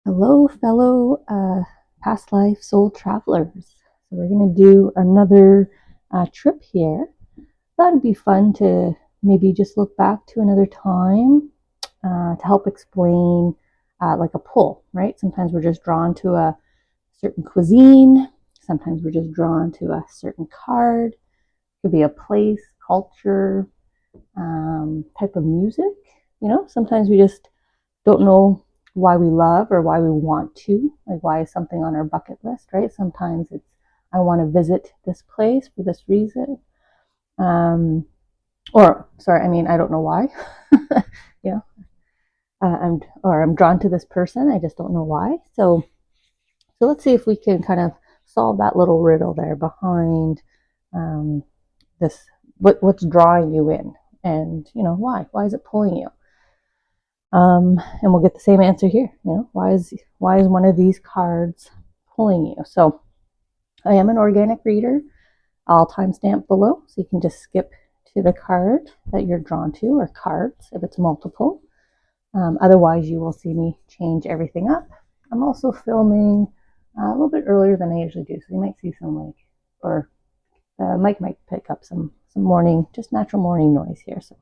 Hello, fellow past life soul travelers. So we're going to do another trip here. Thought it'd be fun to maybe just look back to another time to help explain like a pull, right? Sometimes we're just drawn to a certain cuisine. Sometimes we're just drawn to a certain card. It could be a place, culture, type of music. Sometimes we just don't know why we love or why we want to, like why is something on our bucket list, right? Sometimes it's, I want to visit this place for this reason. I don't know why. you know, I'm drawn to this person. I just don't know why. So let's see if we can kind of solve that little riddle there behind this. What's drawing you in, and why? Why is it pulling you? And we'll get the same answer here. Why is one of these cards pulling you? So I am an organic reader. I'll timestamp below, so you can just skip to the card that you're drawn to, or cards if it's multiple. Otherwise, you will see me change everything up. I'm also filming a little bit earlier than I usually do, so you might see some or the mic might pick up some morning, just natural morning noise here. So,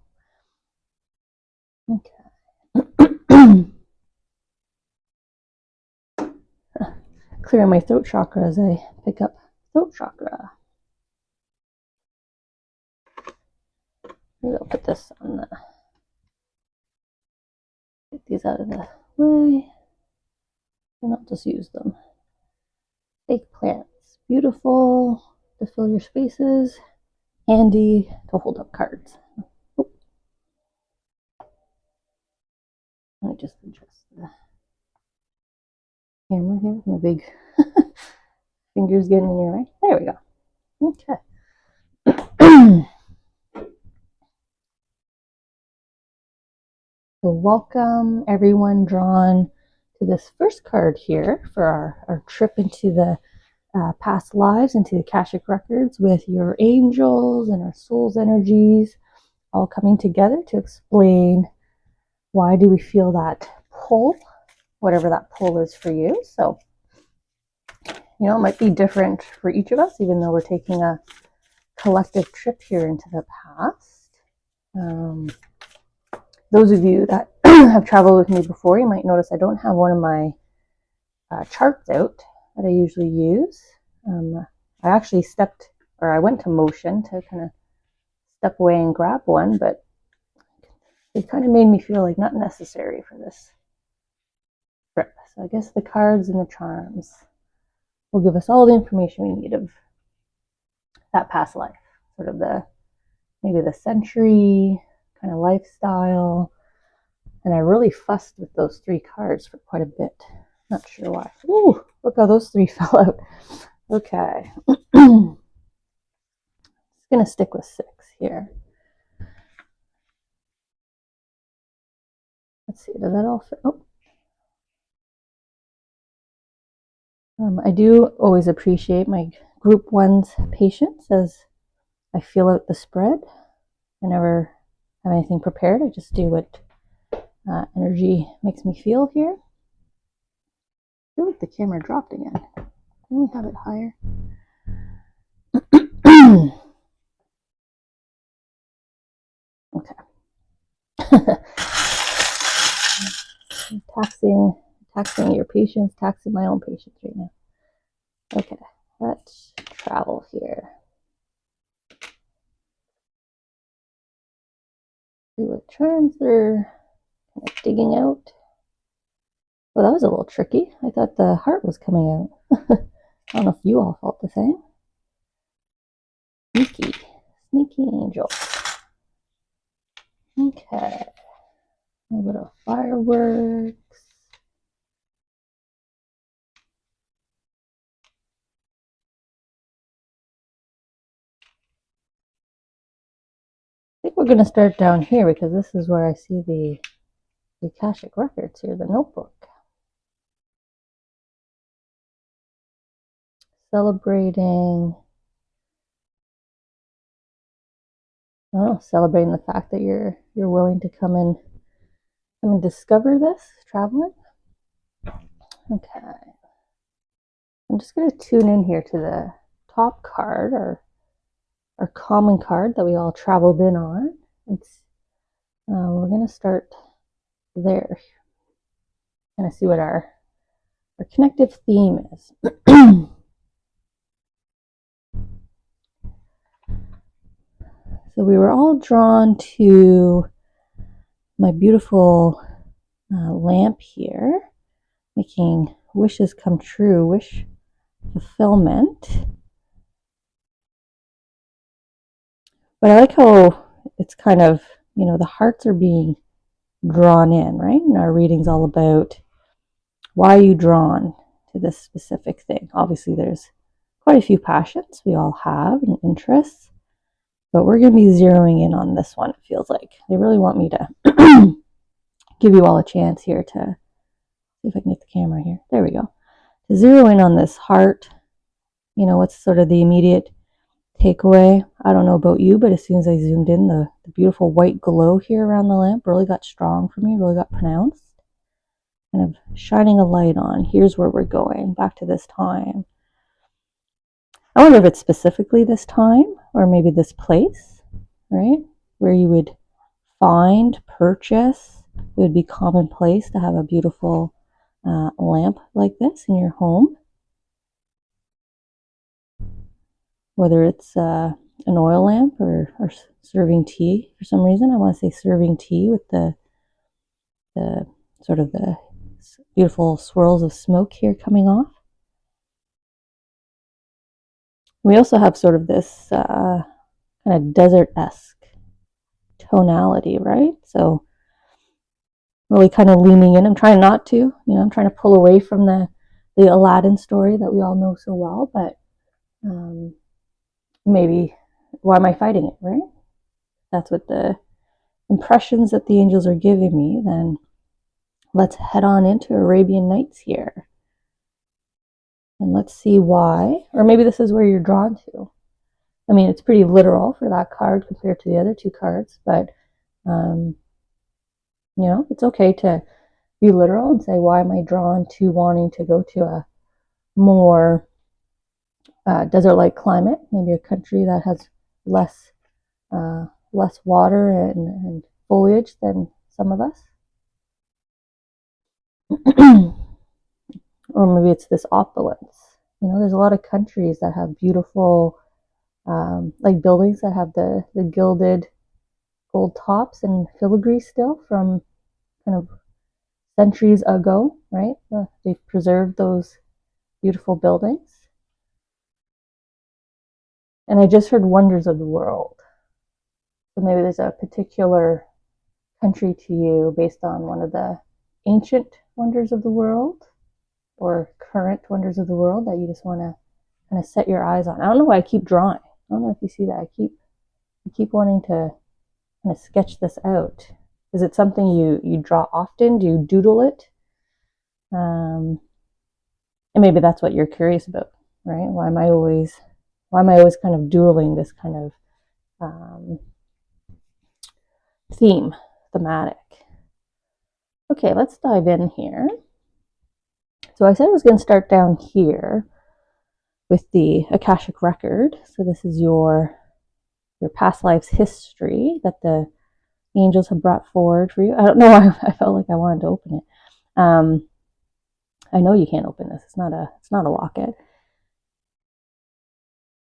okay. Clearing my throat chakra as I pick up throat chakra. Maybe I'll put this on the, get these out of the way, and I'll just use them. Fake plants, beautiful to fill your spaces, handy to hold up cards. Oh. Let me just adjust the camera here with my big fingers getting in your way. There we go. Okay. So welcome everyone drawn to this first card here for our trip into the past lives, into the Akashic records with your angels and our soul's energies all coming together to explain why do we feel that pull, whatever that pull is for you. So, it might be different for each of us, even though we're taking a collective trip here into the past. Those of you that have traveled with me before, you might notice I don't have one of my charts out that I usually use. I actually I went to Motion to kind of step away and grab one, but it kind of made me feel like not necessary for this trip. So I guess the cards and the charms will give us all the information we need of that past life, sort of maybe the century kind of lifestyle. And I really fussed with those three cards for quite a bit. Not sure why. Ooh, look how those three fell out. Okay. Just gonna stick with 6 here. Let's see, does that all fit? Oh. I do always appreciate my group 1's patience as I feel out the spread. I never have anything prepared. I just do what energy makes me feel here. I feel like the camera dropped again. Can we have it higher? Okay. taxing your patience, taxing my own patience right now. Okay, let's travel here. See what charms they're kind of digging out. Well, that was a little tricky. I thought the heart was coming out. I don't know if you all felt the same. Sneaky angel. Okay. A little bit of fireworks. I think we're going to start down here because this is where I see the Akashic records here, the notebook. Celebrating the fact that you're willing to come and discover this traveling. Okay. I'm just going to tune in here to the top card, or our common card that we all traveled in on. We're going to start there. Kind of see what our connective theme is. So we were all drawn to my beautiful lamp here, making wishes come true, wish fulfillment. But I like how it's kind of, the hearts are being drawn in, right? And our reading's all about why are you drawn to this specific thing. Obviously, there's quite a few passions we all have and interests, but we're going to be zeroing in on this one, it feels like. They really want me to give you all a chance here to see if I can get the camera here. There we go. To zero in on this heart, what's sort of the immediate takeaway. I don't know about you, but as soon as I zoomed in, the beautiful white glow here around the lamp really got strong for me, really got pronounced. Kind of shining a light on, here's where we're going, back to this time. I wonder if it's specifically this time, or maybe this place, right? Where you would find, purchase, it would be commonplace to have a beautiful lamp like this in your home. Whether it's an oil lamp or serving tea. For some reason, I want to say serving tea with the sort of the beautiful swirls of smoke here coming off. We also have sort of this kind of desert-esque tonality, right? So really kind of leaning in. I'm trying not to, I'm trying to pull away from the Aladdin story that we all know so well, but maybe why am I fighting it, right? That's what the impressions that the angels are giving me, then let's head on into Arabian Nights here. And let's see why, or maybe this is where you're drawn to. I mean, it's pretty literal for that card compared to the other two cards, but, it's okay to be literal and say, why am I drawn to wanting to go to a more desert-like climate, maybe a country that has less water and foliage than some of us. Or maybe it's this opulence. There's a lot of countries that have beautiful, like buildings that have the gilded gold tops and filigree still from kind of centuries ago, right? They've preserved those beautiful buildings. And I just heard wonders of the world. So maybe there's a particular country to you based on one of the ancient wonders of the world or current wonders of the world that you just want to kind of set your eyes on. I don't know why I keep drawing. I don't know if you see that. I keep wanting to kind of sketch this out. Is it something you draw often? Do you doodle it? And maybe that's what you're curious about, right? Why am I always kind of doodling this kind of thematic? Okay, let's dive in here. So I said I was going to start down here with the Akashic record. So this is your past life's history that the angels have brought forward for you. I don't know why I felt like I wanted to open it. I know you can't open this. It's not a locket.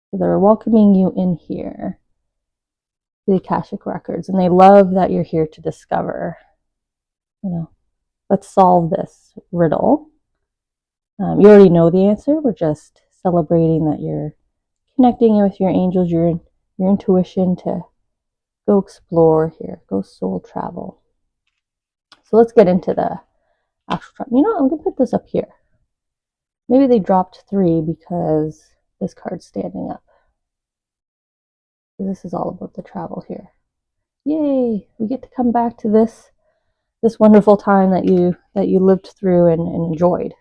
So they're welcoming you in here, the Akashic records, and they love that you're here to discover. Let's solve this riddle. You already know the answer. We're just celebrating that you're connecting with your angels, your intuition to go explore here, go soul travel. So let's get into the actual. I'm going to put this up here. Maybe they dropped 3 because this card's standing up. This is all about the travel here. Yay! We get to come back to this wonderful time that you lived through and enjoyed,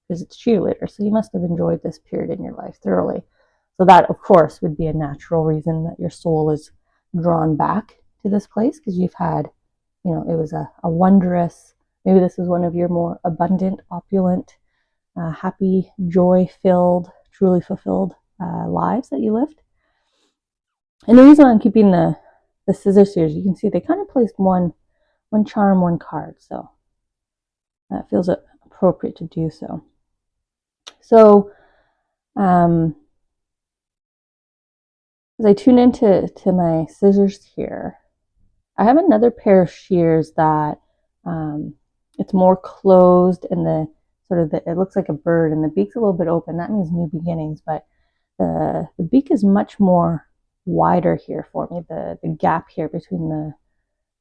because it's cheerleader. So you must have enjoyed this period in your life thoroughly. So that, of course, would be a natural reason that your soul is drawn back to this place, because you've had, it was a wondrous, maybe this is one of your more abundant, opulent happy, joy-filled, truly fulfilled lives that you lived. And the reason I'm keeping the scissors here is you can see they kind of placed one charm, one card. So that feels appropriate to do so. So as I tune into my scissors here, I have another pair of shears that it's more closed, and the it looks like a bird, and the beak's a little bit open. That means new beginnings, but the beak is much more wider here for me. The gap here between the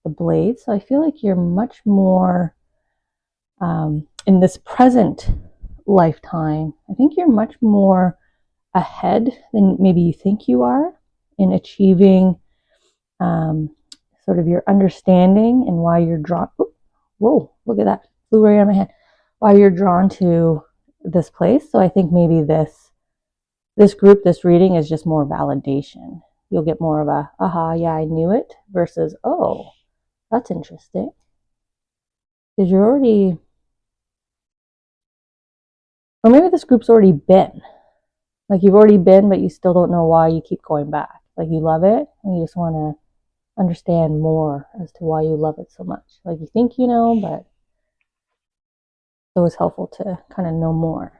blades. So I feel like you're much more in this present lifetime. I think you're much more ahead than maybe you think you are in achieving sort of your understanding and why you're drawn. Whoa, look at that. Flew right on my head. Why you're drawn to this place. So I think maybe this group, this reading is just more validation. You'll get more of a, aha, yeah, I knew it, versus, oh, that's interesting. Because you're already, or maybe this group's already been. Like you've already been, but you still don't know why you keep going back. Like you love it, and you just want to understand more as to why you love it so much. Like you think you know, but it's always helpful to kind of know more.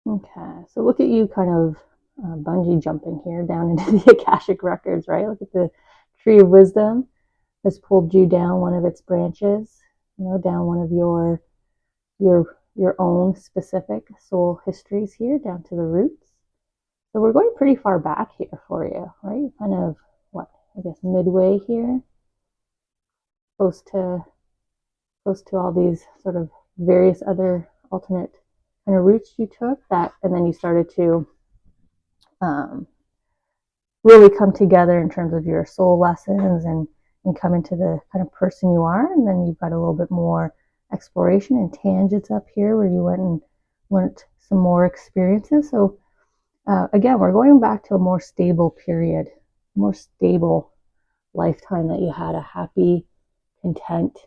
Okay, so look at you kind of bungee jumping here down into the Akashic records, right? Look at the tree of wisdom has pulled you down one of its branches, down one of your own specific soul histories here, down to the roots. So we're going pretty far back here for you, right? Kind of, I guess midway here, close to all these sort of various other alternate kind of routes you took that, and then you started to really come together in terms of your soul lessons and come into the kind of person you are. And then you've got a little bit more exploration and tangents up here where you went and learned some more experiences. So again, we're going back to a more stable period, more stable lifetime that you had, a happy, content,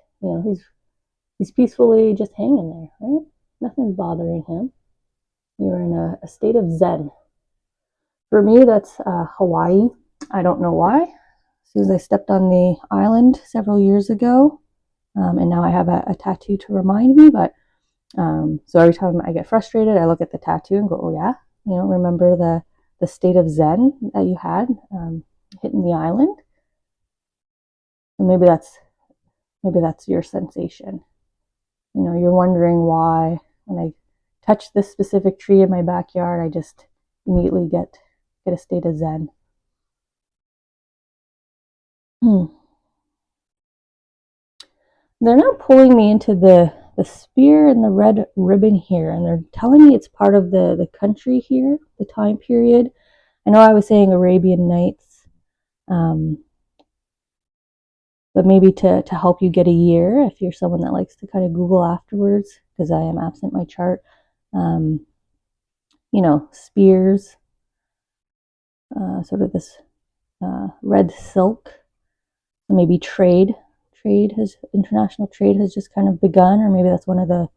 he's peacefully just hanging there, right? Nothing's bothering him. You're in a state of Zen. For me, that's Hawaii. I don't know why. As soon as I stepped on the island several years ago, and now I have a tattoo to remind me, but so every time I get frustrated, I look at the tattoo and go, oh yeah, remember the state of Zen that you had hitting the island? And maybe that's your sensation. You're wondering why when I touch this specific tree in my backyard, I just immediately get a state of Zen. They're now pulling me into the spear and the red ribbon here, and they're telling me it's part of the country here, the time period. I know I was saying Arabian Nights, but maybe to help you get a year, if you're someone that likes to kind of Google afterwards, because I am absent my chart. Spears, sort of this red silk, maybe international trade has just kind of begun, or maybe that's one of the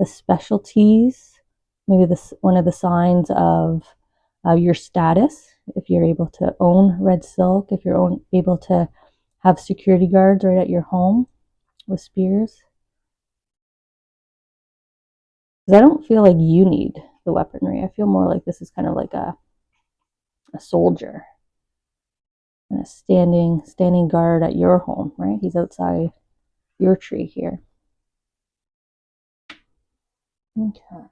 specialties, maybe this one of the signs of your status, if you're able to own red silk, if you're able to have security guards right at your home with spears. Because I don't feel like you need the weaponry. I feel more like this is kind of like a soldier and a standing guard at your home, right? He's outside your tree here. Okay.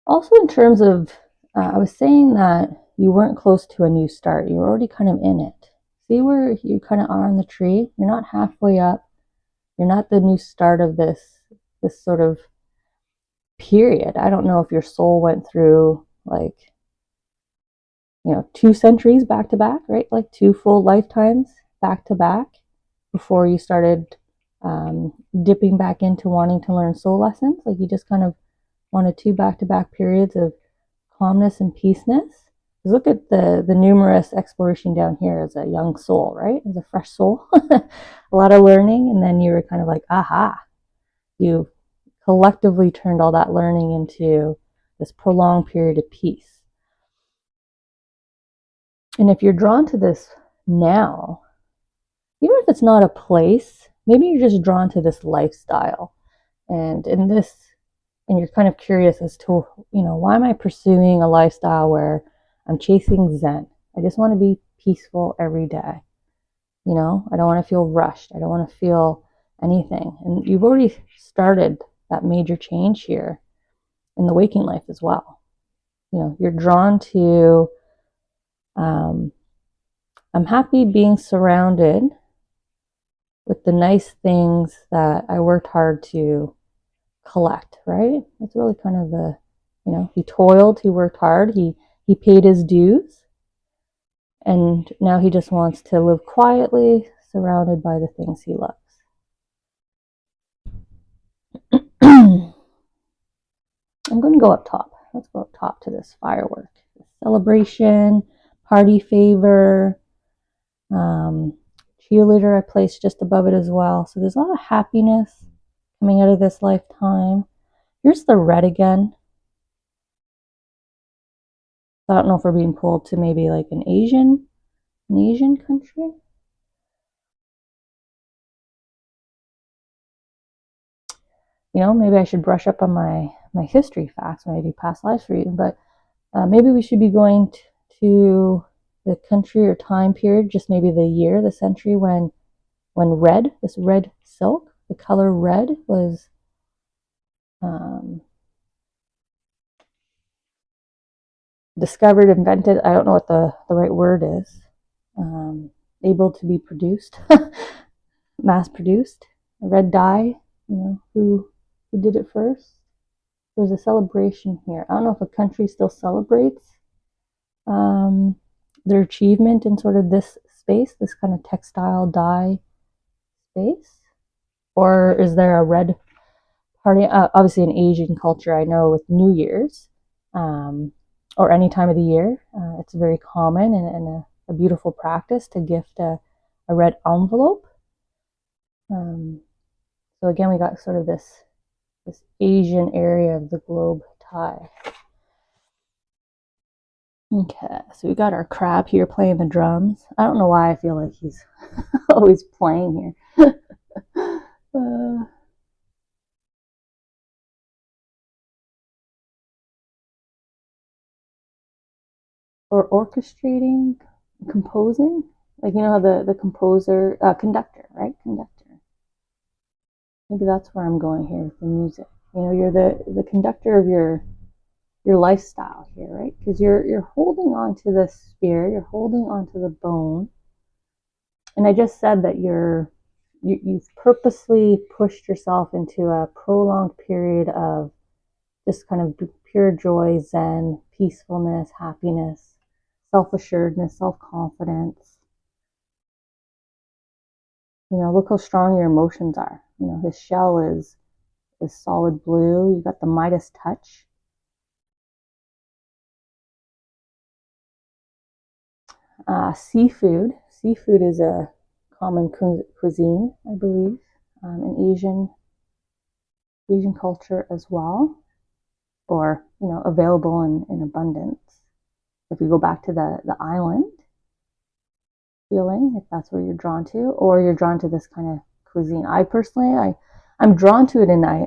Also, in terms of, I was saying that you weren't close to a new start. You were already kind of in it. See where you kind of are on the tree? You're not halfway up. You're not the new start of this sort of period. I don't know if your soul went through 2 centuries back to back, right? Like 2 full lifetimes back to back before you started dipping back into wanting to learn soul lessons. Like you just kind of wanted 2 back-to-back periods of calmness and peaceness. Because Because look at the numerous exploration down here as a young soul, right? As a fresh soul. A lot of learning, and then you were kind of like, aha, you collectively turned all that learning into this prolonged period of peace. And if you're drawn to this now, even if it's not a place, maybe you're just drawn to this lifestyle. And and you're kind of curious as to, why am I pursuing a lifestyle where I'm chasing Zen? I just want to be peaceful every day. I don't want to feel rushed. I don't want to feel anything. And you've already started that major change here in the waking life as well. You're drawn to, I'm happy being surrounded with the nice things that I worked hard to collect, right? That's really kind of he toiled, he worked hard, he paid his dues, and now he just wants to live quietly, surrounded by the things he loves. I'm going to go up top. Let's go up top to this firework. Celebration, party favor, cheerleader I placed just above it as well. So there's a lot of happiness coming out of this lifetime. Here's the red again. I don't know if we're being pulled to maybe like an Asian country. Maybe I should brush up on my history facts when I do past lives reading, but maybe we should be going to the country or time period, just maybe the year, the century when this red silk, the color red was discovered, invented. I don't know what the right word is. Able to be produced, mass produced. Red dye, who did it first. There's a celebration here. I don't know if a country still celebrates their achievement in sort of this space, this kind of textile dye space, or is there a red party? Obviously, in Asian culture, I know with New Year's or any time of the year, it's very common and a beautiful practice to gift a red envelope. So again, we got sort of this Asian area of the globe tie. Okay, so we got our crab here playing the drums. I don't know why I feel like he's always playing here. Or orchestrating, composing. Like, how the composer, conductor, right? Conductor. Maybe that's where I'm going here with the music. You're the conductor of your lifestyle here, right? Because you're holding on to the spear, you're holding on to the bone. And I just said that you've purposely pushed yourself into a prolonged period of just kind of pure joy, zen, peacefulness, happiness, self-assuredness, self-confidence. Look how strong your emotions are. His shell is solid blue. You've got the Midas touch. Seafood. Seafood is a common cuisine, I believe, in Asian culture as well, or available in abundance. If you go back to the island feeling, if that's where you're drawn to, or you're drawn to this kind of cuisine. I personally, I'm drawn to it, and I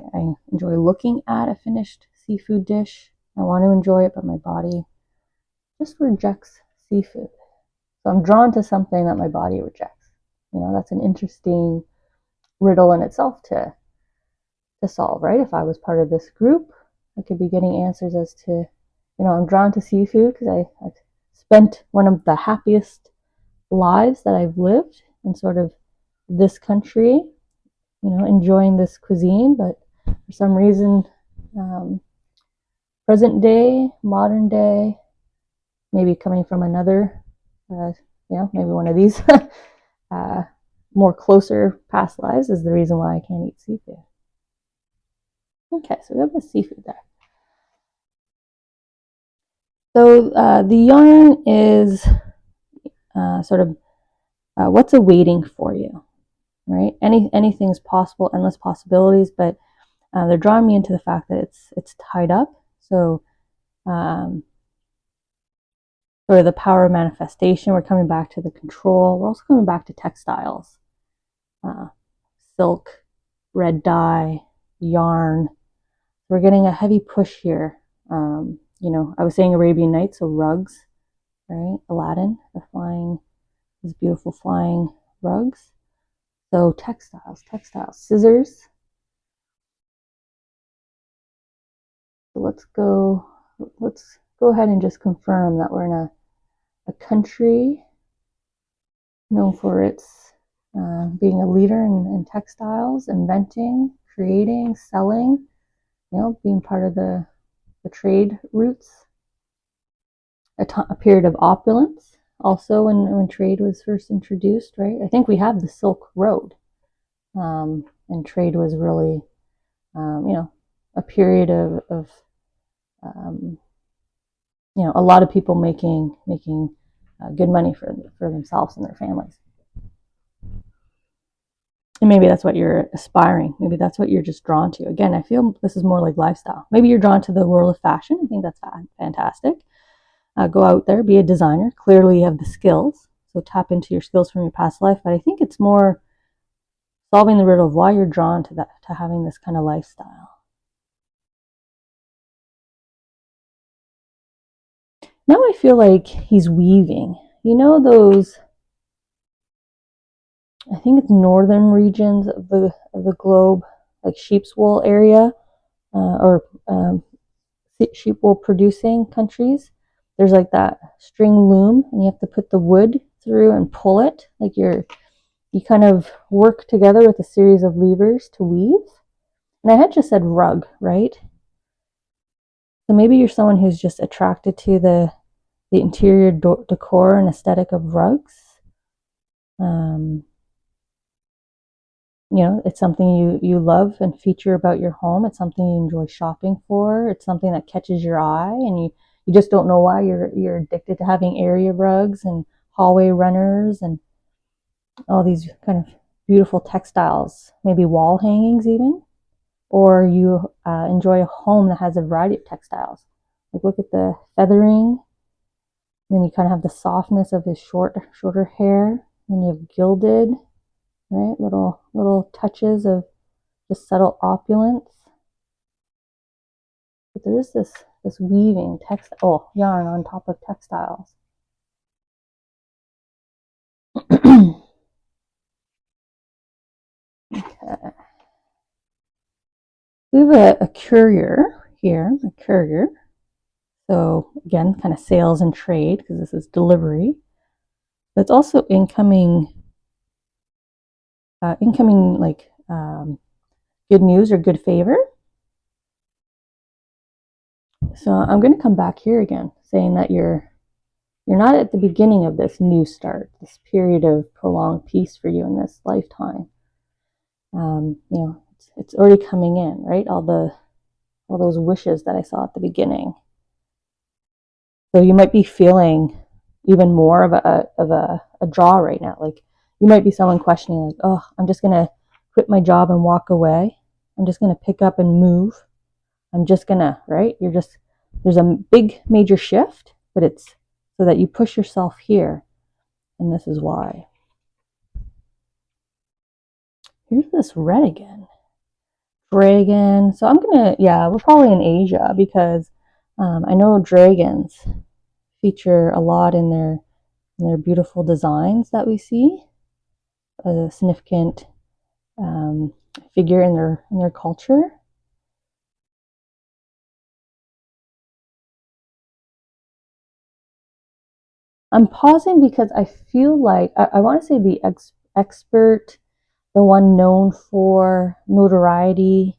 enjoy looking at a finished seafood dish. I want to enjoy it, but my body just rejects seafood. So I'm drawn to something that my body rejects. That's an interesting riddle in itself to solve, right? If I was part of this group, I could be getting answers as to, I'm drawn to seafood because I've spent one of the happiest lives that I've lived in sort of this country, enjoying this cuisine, but for some reason, present day, modern day, maybe coming from another, maybe one of these more closer past lives is the reason why I can't eat seafood. Okay, so we have the seafood there. So the yarn is sort of what's awaiting for you, right? Anything's possible, endless possibilities, but they're drawing me into the fact that it's tied up. So sort of the power of manifestation. We're coming back to the control. We're also coming back to textiles, silk, red dye, yarn. We're getting a heavy push here. I was saying Arabian Nights, so rugs, right? Aladdin, these beautiful flying rugs. So textiles, scissors. So let's go ahead and just confirm that we're in a country known for its being a leader in textiles, inventing, creating, selling, being part of the trade routes. A period of opulence, also when trade was first introduced, right? I think we have the Silk Road, and trade was really, a period of a lot of people making good money for themselves and their families. And maybe that's what you're aspiring. Maybe that's what you're just drawn to. Again, I feel this is more like lifestyle. Maybe you're drawn to the world of fashion. I think that's fantastic. Go out there, be a designer. Clearly you have the skills. So tap into your skills from your past life. But I think it's more solving the riddle of why you're drawn to having this kind of lifestyle. Now I feel like he's weaving. Those, I think it's northern regions of the globe, like sheep's wool area, or sheep wool producing countries. There's like that string loom, and you have to put the wood through and pull it. Like you kind of work together with a series of levers to weave. And I had just said rug, right? So maybe you're someone who's just attracted to the interior decor and aesthetic of rugs. It's something you love and feature about your home. It's something you enjoy shopping for. It's something that catches your eye, and you just don't know why you're addicted to having area rugs and hallway runners and all these kind of beautiful textiles, maybe wall hangings even, or you enjoy a home that has a variety of textiles. Like look at the feathering, and then you kind of have the softness of his shorter hair, and you have gilded, right? Little touches of just subtle opulence. But there is this weaving yarn on top of textiles. Okay. We have a courier here, a courier. So again, kind of sales and trade, because this is delivery. But it's also incoming like good news or good favor. So I'm going to come back here again, saying that you're not at the beginning of this new start, this period of prolonged peace for you in this lifetime. It's already coming in, right? All those wishes that I saw at the beginning. So you might be feeling even more of a draw right now. Like you might be someone questioning, like, oh, I'm just gonna quit my job and walk away. I'm just gonna pick up and move. I'm just gonna, right? There's a big major shift, but it's so that you push yourself here. And this is why. Here's this red again. Dragon. So we're probably in Asia because I know dragons feature a lot in their beautiful designs that we see. A significant figure in their culture. I'm pausing because I feel like I want to say the expert, the one known for notoriety.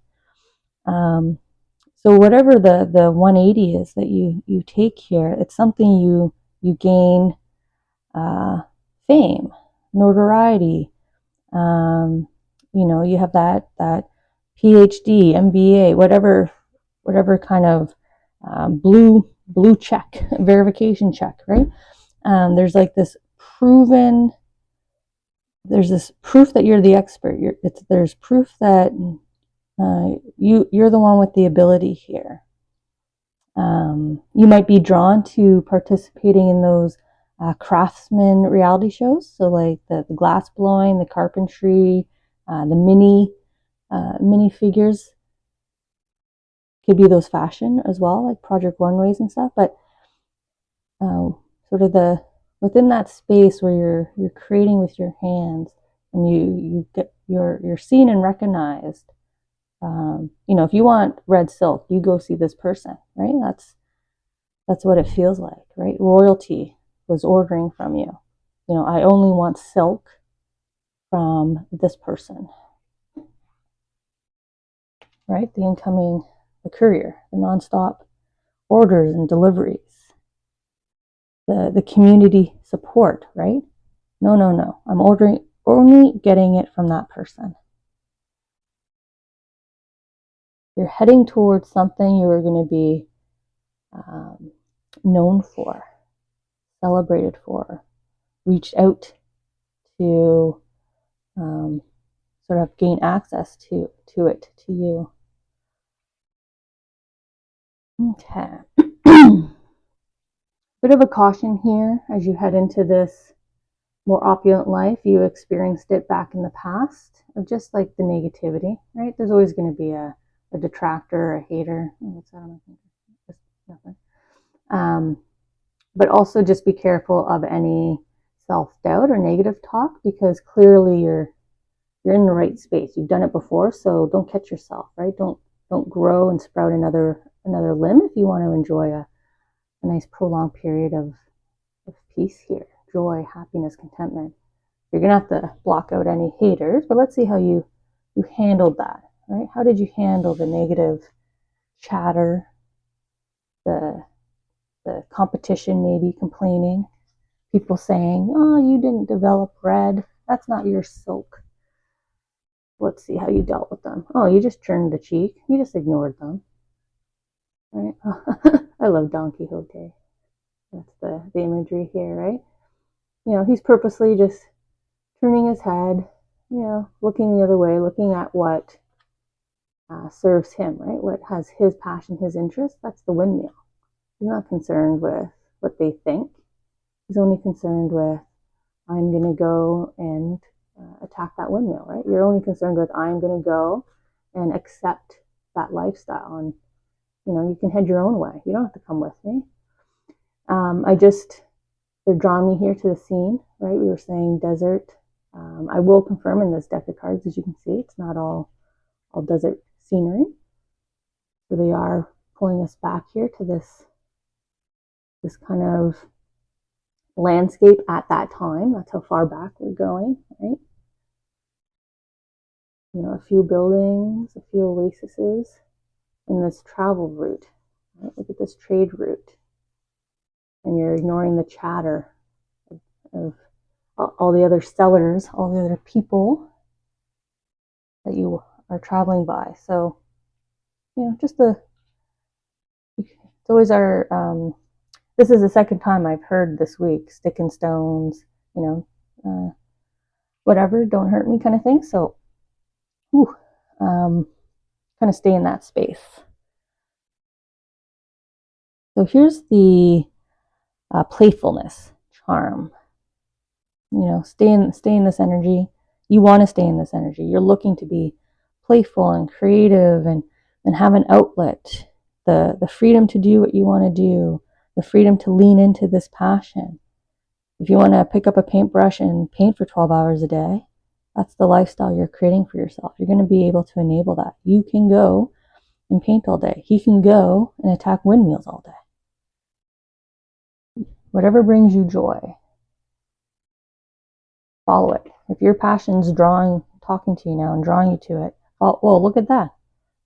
So whatever the 180 is that you take here, it's something you gain fame, notoriety. You have that PhD, MBA, whatever kind of blue blue check, verification check, right? There's like this proven, there's this proof that you're the expert. There's proof that you're the one with the ability here. You might be drawn to participating in those craftsman reality shows. So like the glass blowing, the carpentry, the mini figures. Could be those fashion as well, like Project Runways and stuff. But sort of within that space where you're creating with your hands, and you're seen and recognized. If you want red silk, you go see this person, right? That's what it feels like, right? Royalty was ordering from you. I only want silk from this person, right? The courier, the nonstop orders and deliveries, the community support, right? No. I'm only getting it from that person. You're heading towards something you are going to be known for, celebrated for, reached out to sort of gain access to you. Okay. Bit of a caution here as you head into this more opulent life. You experienced it back in the past of just like the negativity, right? There's always going to be a detractor, a hater. What's that on my finger? Just nothing. But also just be careful of any self-doubt or negative talk, because clearly you're in the right space. You've done it before, so don't catch yourself, right? Don't grow and sprout another limb if you want to enjoy a nice prolonged period of peace here. Joy, happiness, contentment. You're gonna have to block out any haters, but let's see how you handled that, right? How did you handle the negative chatter, the competition, maybe complaining, people saying, "Oh, you didn't develop red. That's not your silk." Let's see how you dealt with them. Oh, you just turned the cheek. You just ignored them, right? I love Don Quixote. That's the imagery here, right? He's purposely just turning his head, looking the other way, looking at what serves him, right? What has his passion, his interest. That's the windmill. He's not concerned with what they think. He's only concerned with, I'm going to go and attack that windmill, right? You're only concerned with, I'm going to go and accept that lifestyle. And, you can head your own way. You don't have to come with me. They're drawing me here to the scene, right? We were saying desert. I will confirm in this deck of cards, as you can see, it's not all desert scenery. So they are pulling us back here to this kind of landscape at that time. That's how far back we're going, right? A few buildings, a few oases in this travel route. Right? Look at this trade route. And you're ignoring the chatter of all the other sellers, all the other people that you are traveling by. So, it's always this is the second time I've heard this week, stick and stones, whatever, don't hurt me kind of thing. So, kind of stay in that space. So here's the playfulness, charm. Stay in this energy. You want to stay in this energy. You're looking to be playful and creative and have an outlet, the freedom to do what you want to do, the freedom to lean into this passion. If you want to pick up a paintbrush and paint for 12 hours a day, that's the lifestyle you're creating for yourself. You're going to be able to enable that. You can go and paint all day. He can go and attack windmills all day. Whatever brings you joy, follow it. If your passion's talking to you now and drawing you to it, well, look at that.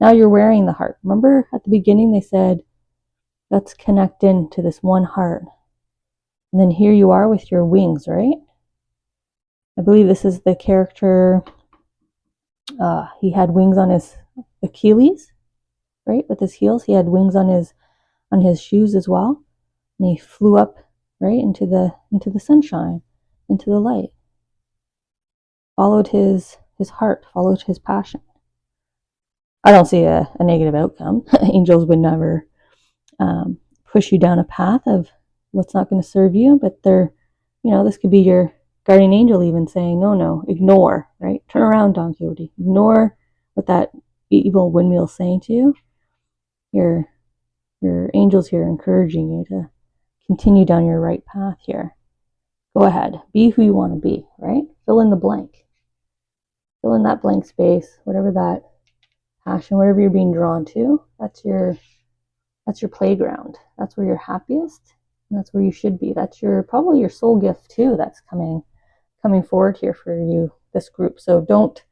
Now you're wearing the heart. Remember at the beginning they said, let's connect into this one heart. And then here you are with your wings, right? I believe this is the character, he had wings on his Achilles, right? With his heels, he had wings on his on his shoes as well. And he flew up right into the sunshine, into the light. Followed his heart, followed his passion. I don't see a negative outcome. Angels would never push you down a path of what's not going to serve you, but they're, this could be your guardian angel even saying, no, ignore, right? Turn around, Don Quixote. Ignore what that evil windmill's saying to you. Your angel's here encouraging you to continue down your right path here. Go ahead. Be who you want to be, right? Fill in the blank. Fill in that blank space, whatever that passion, whatever you're being drawn to, that's your playground. That's where you're happiest, and that's where you should be. That's probably your soul gift too that's coming forward here for you, this group. So don't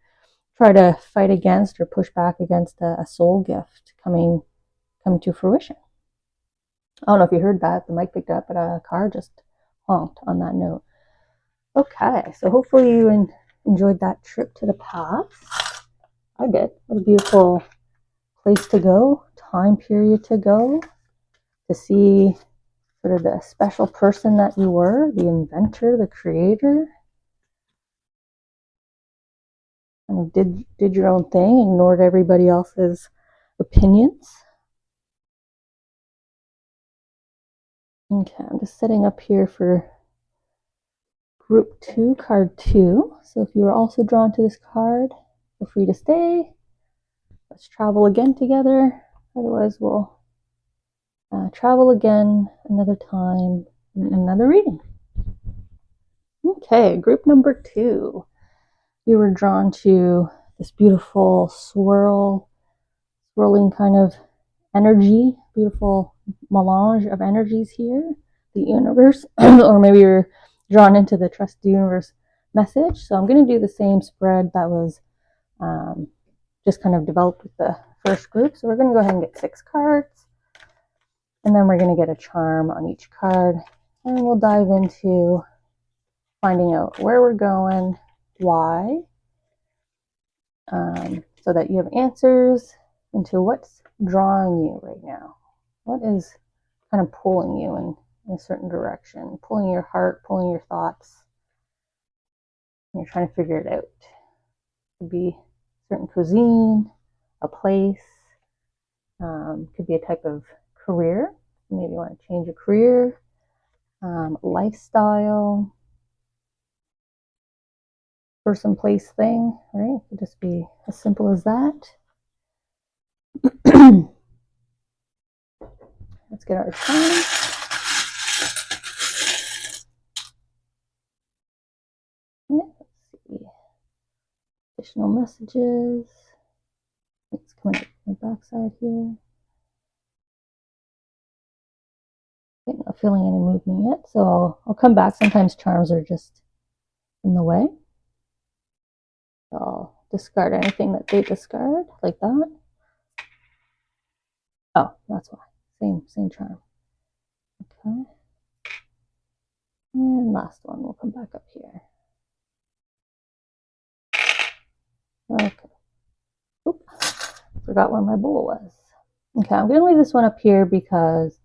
try to fight against or push back against a soul gift coming to fruition. I don't know if you heard that. The mic picked up, but a car just honked on that note. Okay, so hopefully you enjoyed that trip to the past. I did. What a beautiful place to go, time period to go, to see sort of the special person that you were, the inventor, the creator. And did your own thing, ignored everybody else's opinions. Okay, I'm just setting up here for group 2, card 2. So if you are also drawn to this card, feel free to stay. Let's travel again together. Otherwise, we'll travel again another time in another reading. Okay, group number 2. You were drawn to this beautiful swirling kind of energy, beautiful melange of energies here, the universe, or maybe you're drawn into the Trust the Universe message. So I'm going to do the same spread that was just kind of developed with the first group. So we're going to go ahead and get 6 cards, and then we're going to get a charm on each card, and we'll dive into finding out where we're going, why, so that you have answers into what's drawing you right now. What is kind of pulling you in a certain direction, pulling your heart, pulling your thoughts, and you're trying to figure it out. It could be a certain cuisine, a place, could be a type of career. Maybe you want to change a career, lifestyle, person, place, thing, right? It could just be as simple as that. Let's get our time. Let's see. Additional messages. It's coming up on the back side here. Okay, not feeling any movement yet, so I'll come back. Sometimes charms are just in the way. So I'll discard anything that they discard, like that. Oh, that's why. Same charm. Okay. And last one, we'll come back up here. Okay. Oop, forgot where my bowl was. Okay, I'm going to leave this one up here because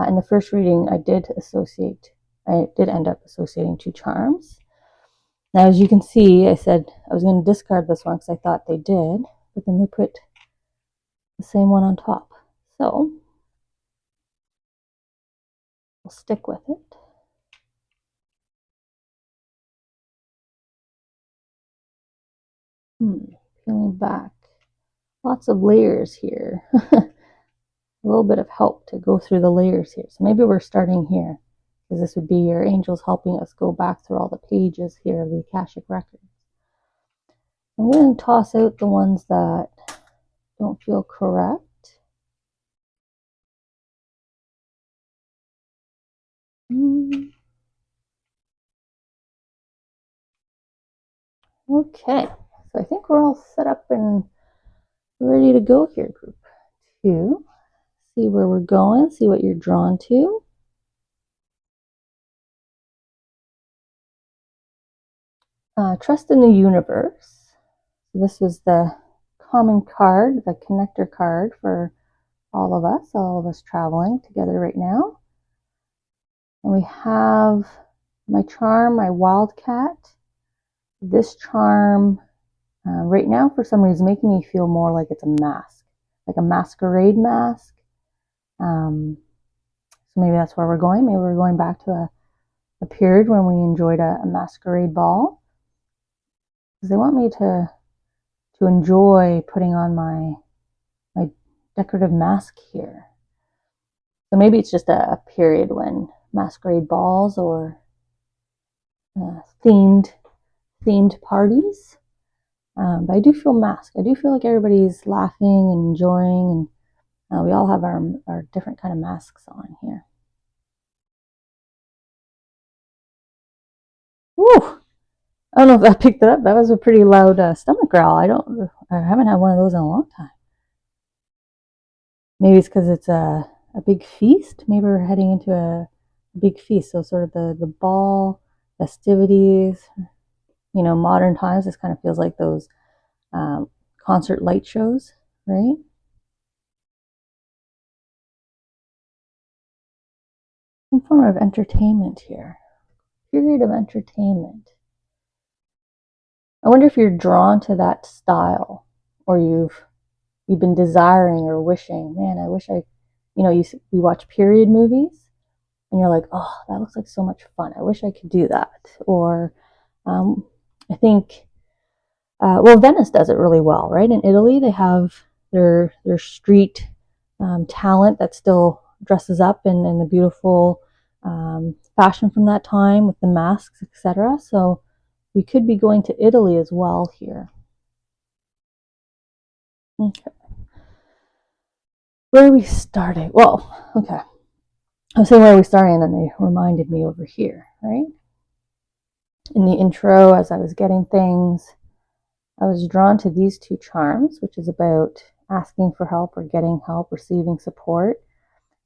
in the first reading, I did end up associating 2 charms. Now, as you can see, I said I was going to discard this one because I thought they did, but then they put the same one on top. So we'll stick with it. Peeling back. Lots of layers here. A little bit of help to go through the layers here. So maybe we're starting here, because this would be your angels helping us go back through all the pages here of the Akashic Records. I'm going to toss out the ones that don't feel correct. Okay, so I think we're all set up and ready to go here, group 2. See where we're going, see what you're drawn to. Trust in the universe. This was the common card, the connector card for all of us traveling together right now. And we have my charm, my wildcat. This charm, right now, for some reason, making me feel more like it's a mask, like a masquerade mask. So maybe that's where we're going. Maybe we're going back to a period when we enjoyed a masquerade ball. Because they want me to enjoy putting on my decorative mask here. So maybe it's just a period when masquerade balls or themed parties. But I do feel masked. I do feel like everybody's laughing and enjoying, and we all have our different kind of masks on here. Woo! I don't know if that picked it up. That was a pretty loud stomach growl. I haven't had one of those in a long time. Maybe it's because it's a big feast. Maybe we're heading into a big feast. So sort of the ball festivities, modern times. This kind of feels like those concert light shows, right? Some form of entertainment here. Period of entertainment. I wonder if you're drawn to that style, or you've been desiring or wishing, man, I wish you watch period movies and you're like, oh, that looks like so much fun. I wish I could do that. Or I think, Venice does it really well, right? In Italy, they have their street talent that still dresses up in the beautiful fashion from that time with the masks, etc. So we could be going to Italy as well here. Okay. Where are we starting? Well, okay. I was saying where are we starting, and then they reminded me over here, right? In the intro, as I was getting things, I was drawn to these two charms, which is about asking for help or getting help, receiving support.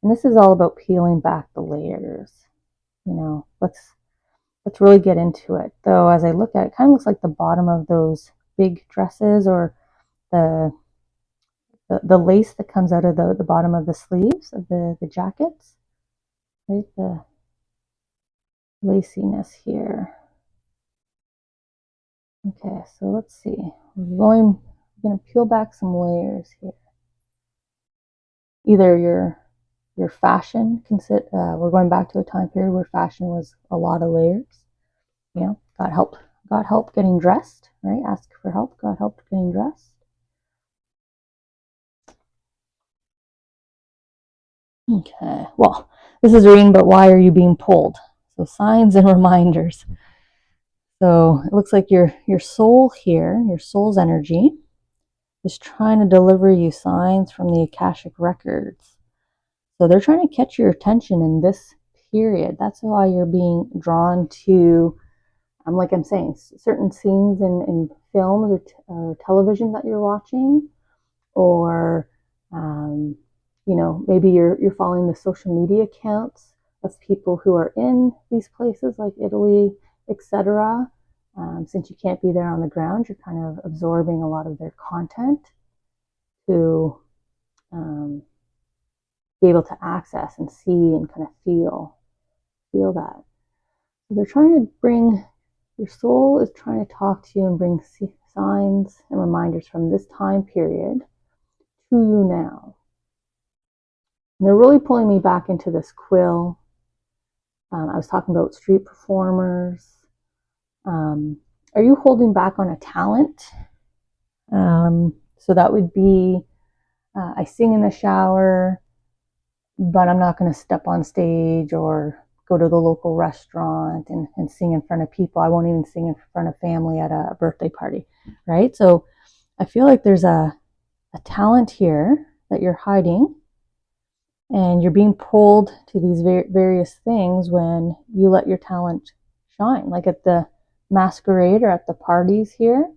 And this is all about peeling back the layers. Let's really get into it. Though as I look at it, it kind of looks like the bottom of those big dresses, or the lace that comes out of the bottom of the sleeves of the jackets, right? The laciness here. Okay, so let's see. We're going to peel back some layers here. Either your fashion, we're going back to a time period where fashion was a lot of layers. Got help getting dressed, right? Ask for help, got help getting dressed. Okay, well, this is reading, but why are you being pulled? So signs and reminders. So it looks like your soul here, your soul's energy, is trying to deliver you signs from the Akashic records. So they're trying to catch your attention in this period. That's why you're being drawn to, like I'm saying, certain scenes in films or television that you're watching, or maybe you're following the social media accounts of people who are in these places like Italy, etc. Since you can't be there on the ground, you're kind of absorbing a lot of their content to be able to access and see and kind of feel that. So they're trying to bring, your soul is trying to talk to you and bring signs and reminders from this time period to you now. And they're really pulling me back into this quill. I was talking about street performers. Are you holding back on a talent? So that would be, I sing in the shower, but I'm not going to step on stage or go to the local restaurant and sing in front of people. I won't even sing in front of family at a birthday party, right? So I feel like there's a talent here that you're hiding, and you're being pulled to these various things when you let your talent shine. Like at the masquerade or at the parties here,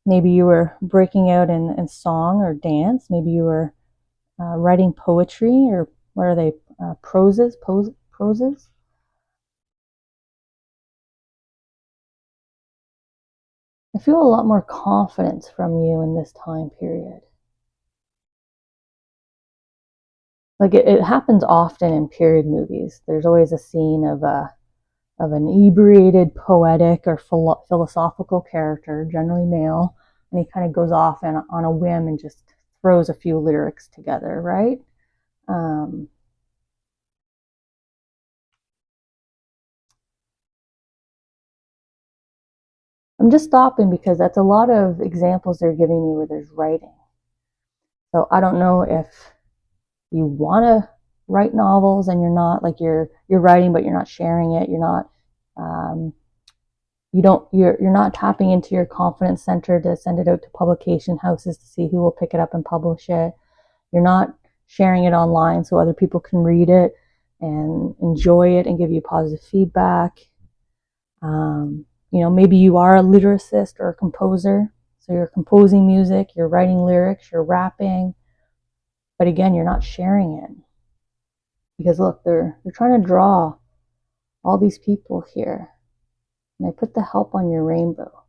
maybe you were breaking out in song or dance. Maybe you were writing poetry, or what are they? Proses? I feel a lot more confidence from you in this time period. like it happens often in period movies. There's always a scene of an inebriated poetic or philosophical character, generally male, and he kind of goes off on a whim and just throws a few lyrics together, right? Um, I'm just stopping because that's a lot of examples they're giving me where there's writing. So I don't know if you want to write novels and you're not, like, you're writing but you're not sharing it. You're not um, you're not tapping into your confidence center to send it out to publication houses to see who will pick it up and publish it. You're not sharing it online so other people can read it and enjoy it and give you positive feedback. Maybe you are a lyricist or a composer, so you're composing music, you're writing lyrics, you're rapping, but again, you're not sharing it. Because look, they're trying to draw all these people here, and they put the help on your rainbow,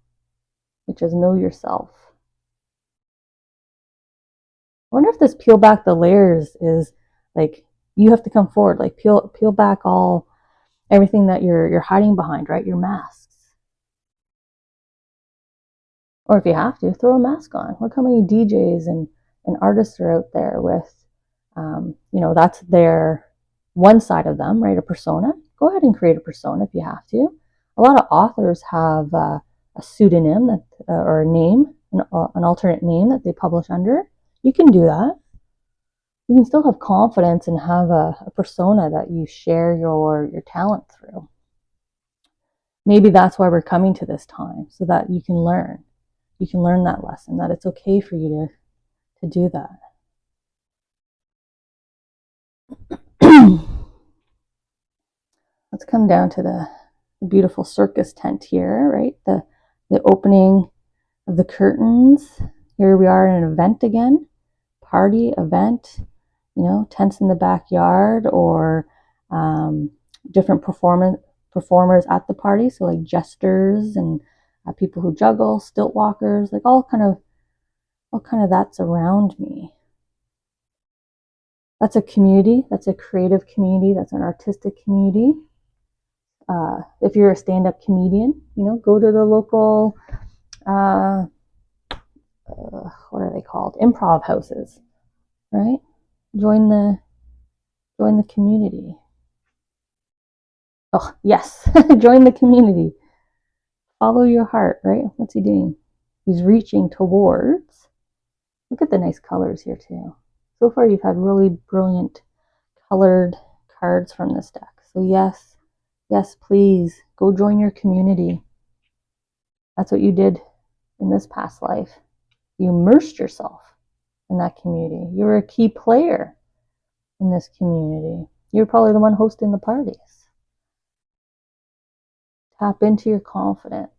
which is know yourself. I wonder if this peel back the layers is like you have to come forward, like peel back everything that you're hiding behind, right? Your masks. Or if you have to, throw a mask on. Look how many DJs and artists are out there with, that's their one side of them, right? A persona. Go ahead and create a persona if you have to. A lot of authors have a pseudonym or a name, an alternate name that they publish under. You can do that. You can still have confidence and have a persona that you share your talent through. Maybe that's why we're coming to this time, so that you can learn. You can learn that lesson, that it's okay for you to do that. Let's come down to the beautiful circus tent here, right? The opening of the curtains. Here we are in an event again. Party, event, tents in the backyard, or different performers at the party. So like jesters and people who juggle, stilt walkers, like all kind of that's around me. That's a community. That's a creative community. That's an artistic community. If you're a stand-up comedian, go to the local, what are they called? Improv houses, right? Join the community. Oh, yes. Join the community. Follow your heart, right? What's he doing? He's reaching towards. Look at the nice colors here, too. So far, you've had really brilliant colored cards from this deck. So, yes, please go join your community. That's what you did in this past life. You immersed yourself in that community. You were a key player in this community. You're probably the one hosting the parties. Tap into your confidence.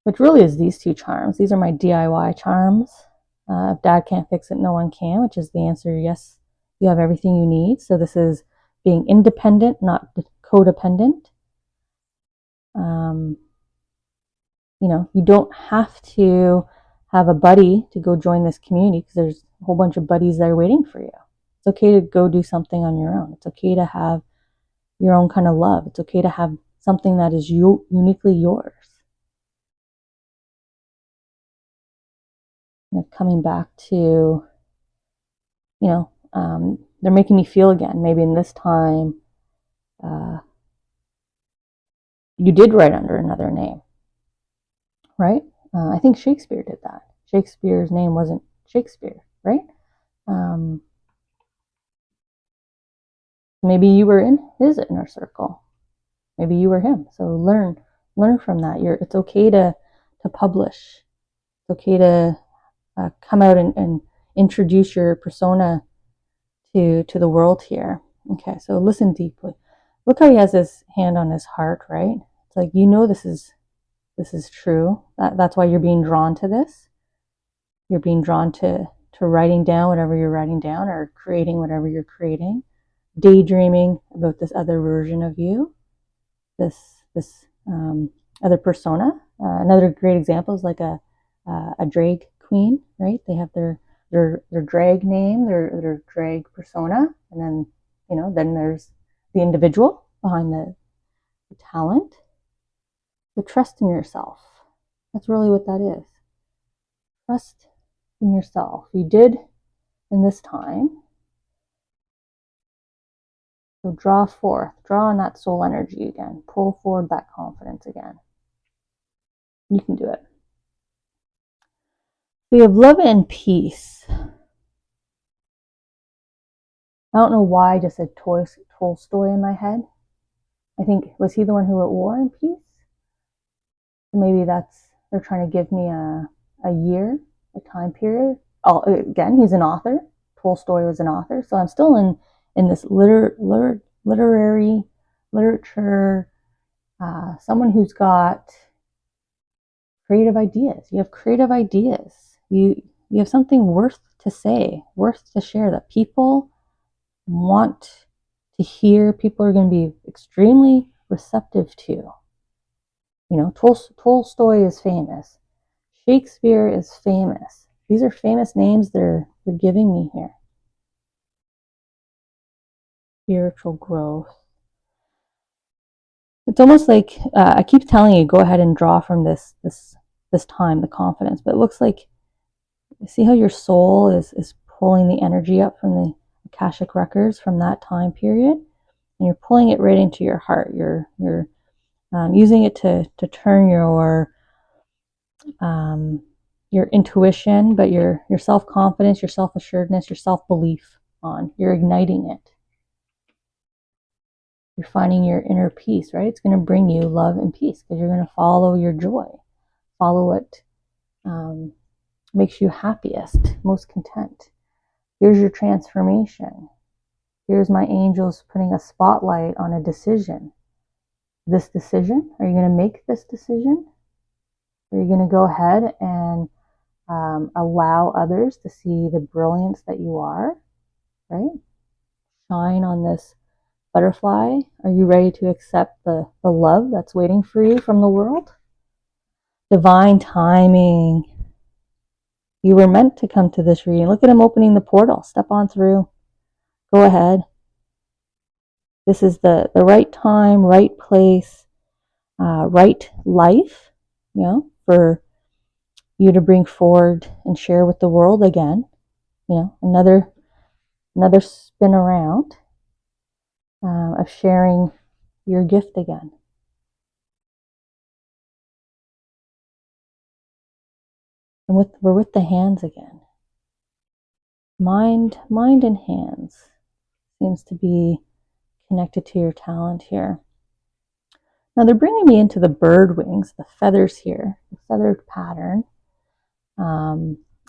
Which really is these two charms. These are my DIY charms. If dad can't fix it, no one can, which is the answer. Yes, you have everything you need. So this is being independent, not codependent. You don't have to have a buddy to go join this community, because there's a whole bunch of buddies there waiting for you. It's okay to go do something on your own. It's okay to have your own kind of love. It's okay to have something that is uniquely yours. Coming back to, they're making me feel again. Maybe in this time, you did write under another name, right? I think Shakespeare did that. Shakespeare's name wasn't Shakespeare, right? Maybe you were in his inner circle. Maybe you were him. So learn from that. It's okay to publish. It's okay to come out and introduce your persona to the world here. Okay, so listen deeply. Look how he has his hand on his heart, right? It's like, this is true. That's why you're being drawn to this. You're being drawn to writing down whatever you're writing down, or creating whatever you're creating, daydreaming about this other version of you, this other persona. Another great example is like a drag queen, right? They have their their drag name, their drag persona, and then, then there's the individual behind the talent. The trust in yourself. That's really what that is. Trust in yourself. You did in this time. So draw on that soul energy again. Pull forward that confidence again. You can do it. We have love and peace. I don't know why I just said Tolstoy in my head. I think, was he the one who wrote War and Peace? Maybe they're trying to give me a year, a time period. Again, he's an author. Tolstoy was an author. So I'm still in this literature, someone who's got creative ideas. You have creative ideas. You have something worth to say, worth to share, that people want to hear. People are going to be extremely receptive to. Tolstoy is famous. Shakespeare is famous. These are famous names they're giving me here. Spiritual growth. It's almost like I keep telling you, go ahead and draw from this time, the confidence. But it looks like, see how your soul is pulling the energy up from the Akashic records from that time period, and you're pulling it right into your heart. You're using it to turn your intuition, but your self-confidence, your self-assuredness, your self-belief on. You're igniting it. You're finding your inner peace, right? It's going to bring you love and peace because you're going to follow your joy. Follow what makes you happiest, most content. Here's your transformation. Here's my angels putting a spotlight on a decision. This decision, are you going to make this decision? Are you going to go ahead and allow others to see the brilliance that you are, right? Shine on this butterfly. Are you ready to accept the love that's waiting for you from the world? Divine timing. You were meant to come to this reading. Look at him opening the portal. Step on through. Go ahead. This is the right time, right place, right life, for you to bring forward and share with the world again. Another spin around of sharing your gift again. And we're with the hands again. Mind and hands seems to be connected to your talent here. Now they're bringing me into the bird wings, the feathers here, the feathered pattern.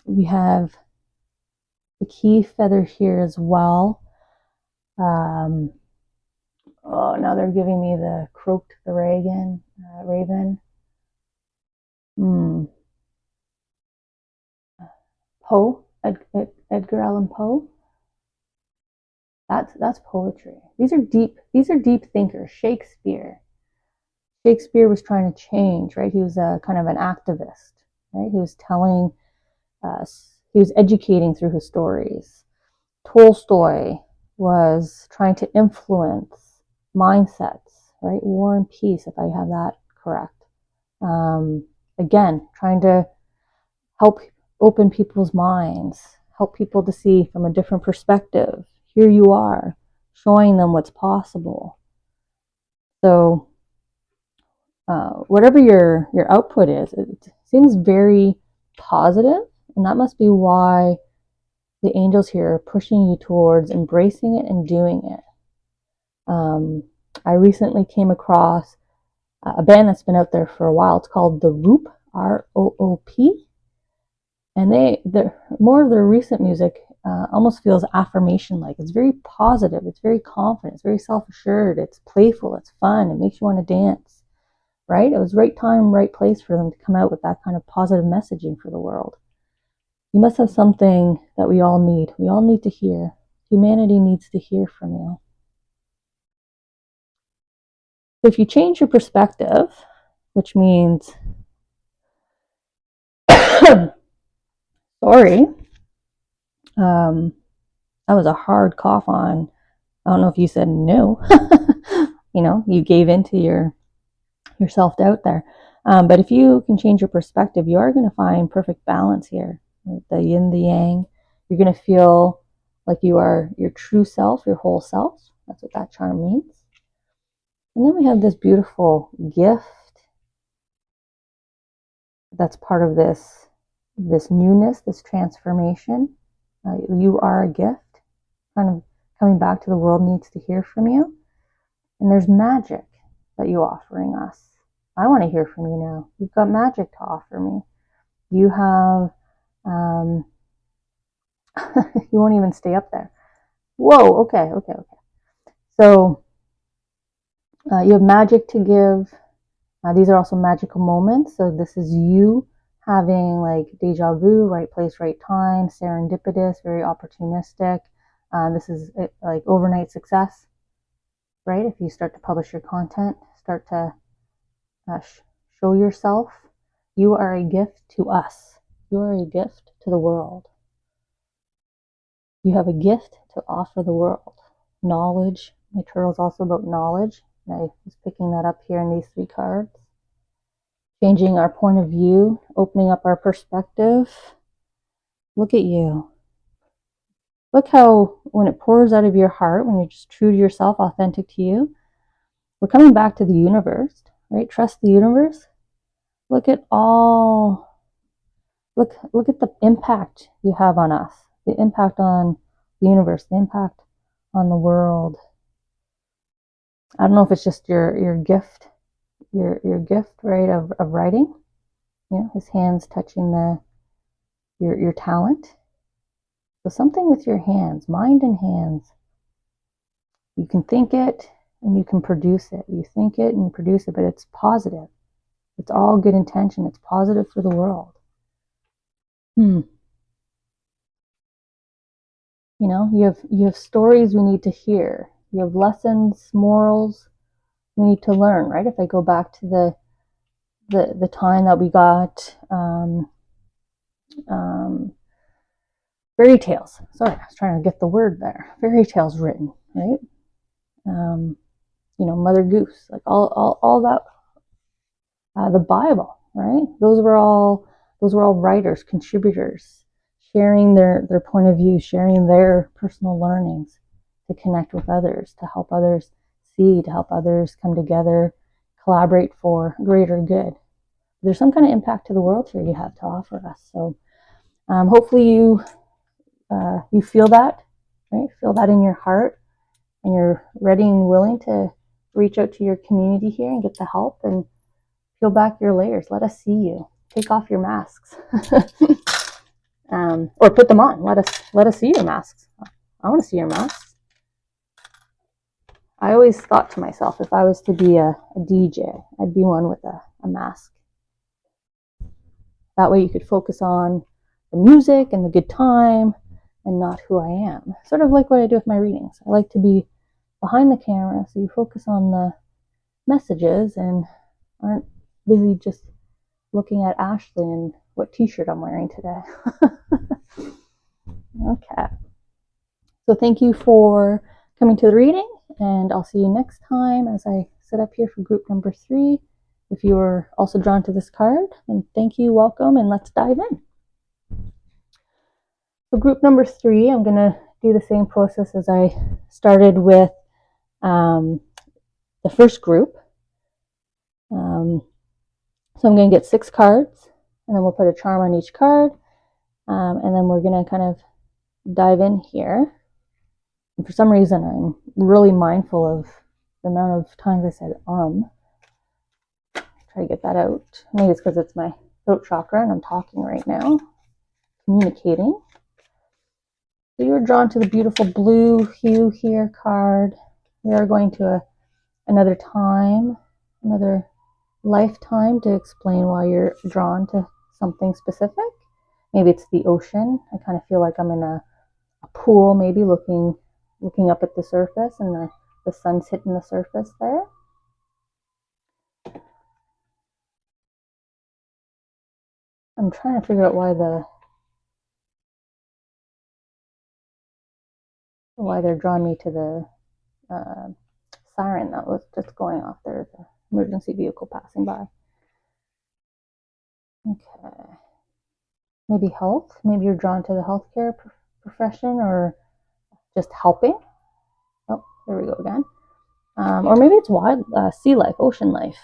We have the key feather here as well. Now they're giving me the croaked the raven. Poe, Edgar Allan Poe. That's poetry. These are deep thinkers. Shakespeare was trying to change, right? He was a kind of an activist, right? He was telling us, he was educating through his stories. Tolstoy was trying to influence mindsets, right? War and Peace, if I have that correct. Again, trying to help open people's minds, help people to see from a different perspective. Here you are, showing them what's possible. So whatever your output is, it seems very positive, and that must be why the angels here are pushing you towards embracing it and doing it. I recently came across a band that's been out there for a while. It's called The Roop, R-O-O-P. And they're more of their recent music almost feels affirmation-like. It's very positive. It's very confident. It's very self-assured. It's playful. It's fun. It makes you want to dance, right? It was right time, right place for them to come out with that kind of positive messaging for the world. You must have something that we all need. We all need to hear. Humanity needs to hear from you. So if you change your perspective, which means, sorry, That was a hard cough on. I don't know if you said no. You gave into your self-doubt there. But if you can change your perspective, you are going to find perfect balance here. The yin, the yang. You're going to feel like you are your true self, your whole self. That's what that charm means. And then we have this beautiful gift that's part of this newness, this transformation. You are a gift. Kind of coming back to the world needs to hear from you. And there's magic that you're offering us. I want to hear from you now. You've got magic to offer me. You have, you won't even stay up there. Whoa, okay. So you have magic to give. These are also magical moments. So this is you having like deja vu, right place, right time, serendipitous, very opportunistic. This is like overnight success, right? If you start to publish your content, start to show yourself. You are a gift to us. You are a gift to the world. You have a gift to offer the world. Knowledge. My turtle is also about knowledge. I was picking that up here in these 3 cards. Changing our point of view, opening up our perspective. Look at you. Look how when it pours out of your heart, when you're just true to yourself, authentic to you, we're coming back to the universe, right? Trust the universe. Look at the impact you have on us, the impact on the universe, the impact on the world. I don't know if it's just your gift, your gift, right, of writing. His hands touching your talent. So something with your hands, mind and hands. You can think it and you can produce it. You think it and you produce it, but it's positive. It's all good intention. It's positive for the world. You have stories we need to hear. You have lessons, morals we need to learn, right? If I go back to the time that we got fairy tales. Sorry, I was trying to get the word there. Fairy tales written, right? Mother Goose, like all that. The Bible, right? Those were all writers, contributors, sharing their point of view, sharing their personal learnings to connect with others, to help others see, to help others come together, collaborate for greater good. There's some kind of impact to the world here you have to offer us. So hopefully you feel that, right? Feel that in your heart, and you're ready and willing to reach out to your community here and get the help and peel back your layers. Let us see you. Take off your masks, or put them on. Let us see your masks. I want to see your masks. I always thought to myself, if I was to be a DJ, I'd be one with a mask. That way you could focus on the music and the good time and not who I am. Sort of like what I do with my readings. I like to be behind the camera so you focus on the messages and aren't busy just looking at Ashley and what t-shirt I'm wearing today. Okay. So thank you for coming to the reading, and I'll see you next time as I sit up here for group number 3. If you were also drawn to this card, then thank you, welcome, and let's dive in. So group number 3, I'm going to do the same process as I started with the first group. So I'm going to get 6 cards, and then we'll put a charm on each card, and then we're going to kind of dive in here. And for some reason, I'm really mindful of the amount of times I said Try to get that out. Maybe it's because it's my throat chakra and I'm talking right now, communicating. So you're drawn to the beautiful blue hue here card. We are going to another time, another lifetime to explain why you're drawn to something specific. Maybe it's the ocean. I kind of feel like I'm in a pool, maybe looking up at the surface, and the sun's hitting the surface there. I'm trying to figure out why why they're drawing me to the siren that was just going off there, the emergency vehicle passing by. Okay. Maybe health. Maybe you're drawn to the healthcare profession or just helping. Oh, there we go again. Or maybe it's wild, sea life, ocean life.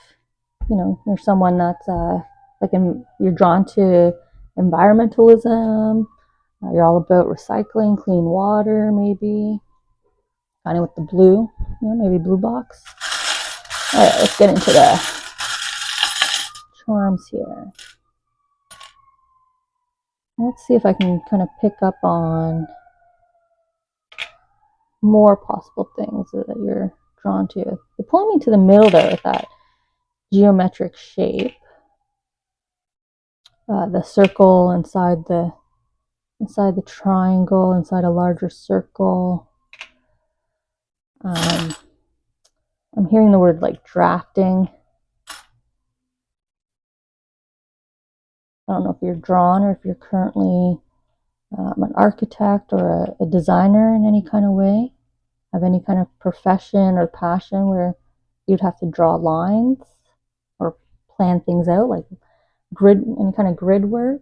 You know, you're someone that's you're drawn to environmentalism. You're all about recycling, clean water, maybe. Kind of with the blue, you know, maybe blue box. All right, let's get into the charms here. Let's see if I can kind of pick up on more possible things that you're drawn to. You're pulling me to the middle there with that geometric shape. The circle inside the triangle, inside a larger circle. I'm hearing the word like drafting. I don't know if you're drawn or if you're currently an architect or a designer in any kind of way, have any kind of profession or passion where you'd have to draw lines or plan things out, like grid, any kind of grid work.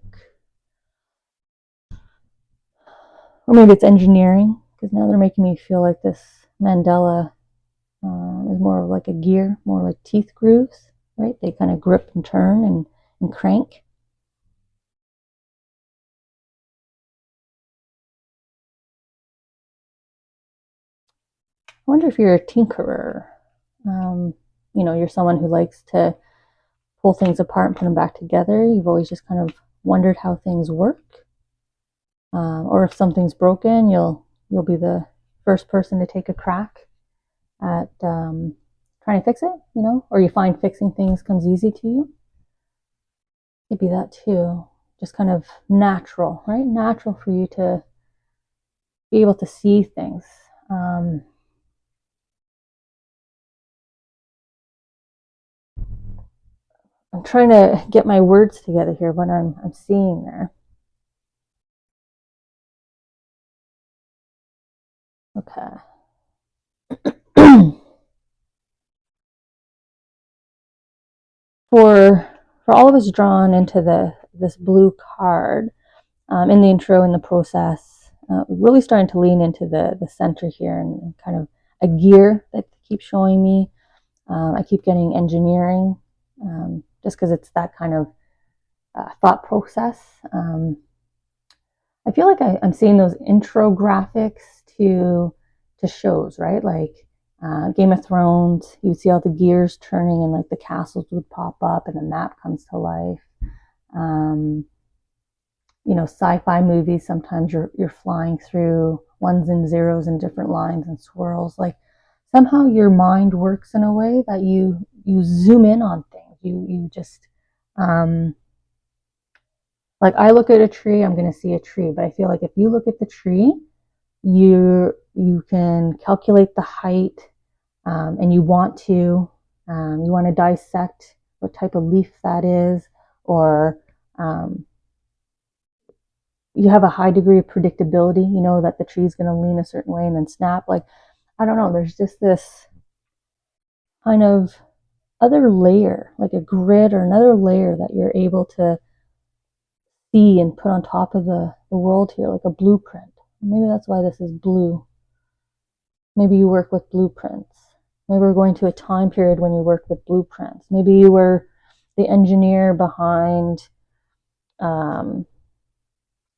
Or maybe it's engineering, because now they're making me feel like this mandala is more of like a gear, more like teeth grooves, right? They kind of grip and turn and crank. I wonder if you're a tinkerer. You know, you're someone who likes to pull things apart and put them back together. You've always just kind of wondered how things work. Or if something's broken, you'll be the first person to take a crack at trying to fix it, you know, or you find fixing things comes easy to you. It'd be that too. Just kind of natural, right? Natural for you to be able to see things. I'm trying to get my words together here, what I'm seeing there. Okay. for all of us drawn into this blue card, in the intro, in the process, really starting to lean into the center here and kind of a gear that keeps showing me. I keep getting engineering, just because it's that kind of thought process. I feel like I'm seeing those intro graphics to shows, right? Like Game of Thrones, you would see all the gears turning and like the castles would pop up and the map comes to life. You know, sci-fi movies, sometimes you're flying through ones and zeros and different lines and swirls. Like somehow your mind works in a way that you zoom in on things. You just like I look at a tree, I'm going to see a tree, but I feel like if you look at the tree, you can calculate the height, and you want to dissect what type of leaf that is, or you have a high degree of predictability. You know that the tree is going to lean a certain way and then snap. Like I don't know. There's just this kind of other layer, like a grid or another layer that you're able to see and put on top of the world here, like a blueprint. Maybe that's why this is blue. Maybe you work with blueprints. Maybe we're going to a time period when you worked with blueprints. Maybe you were the engineer behind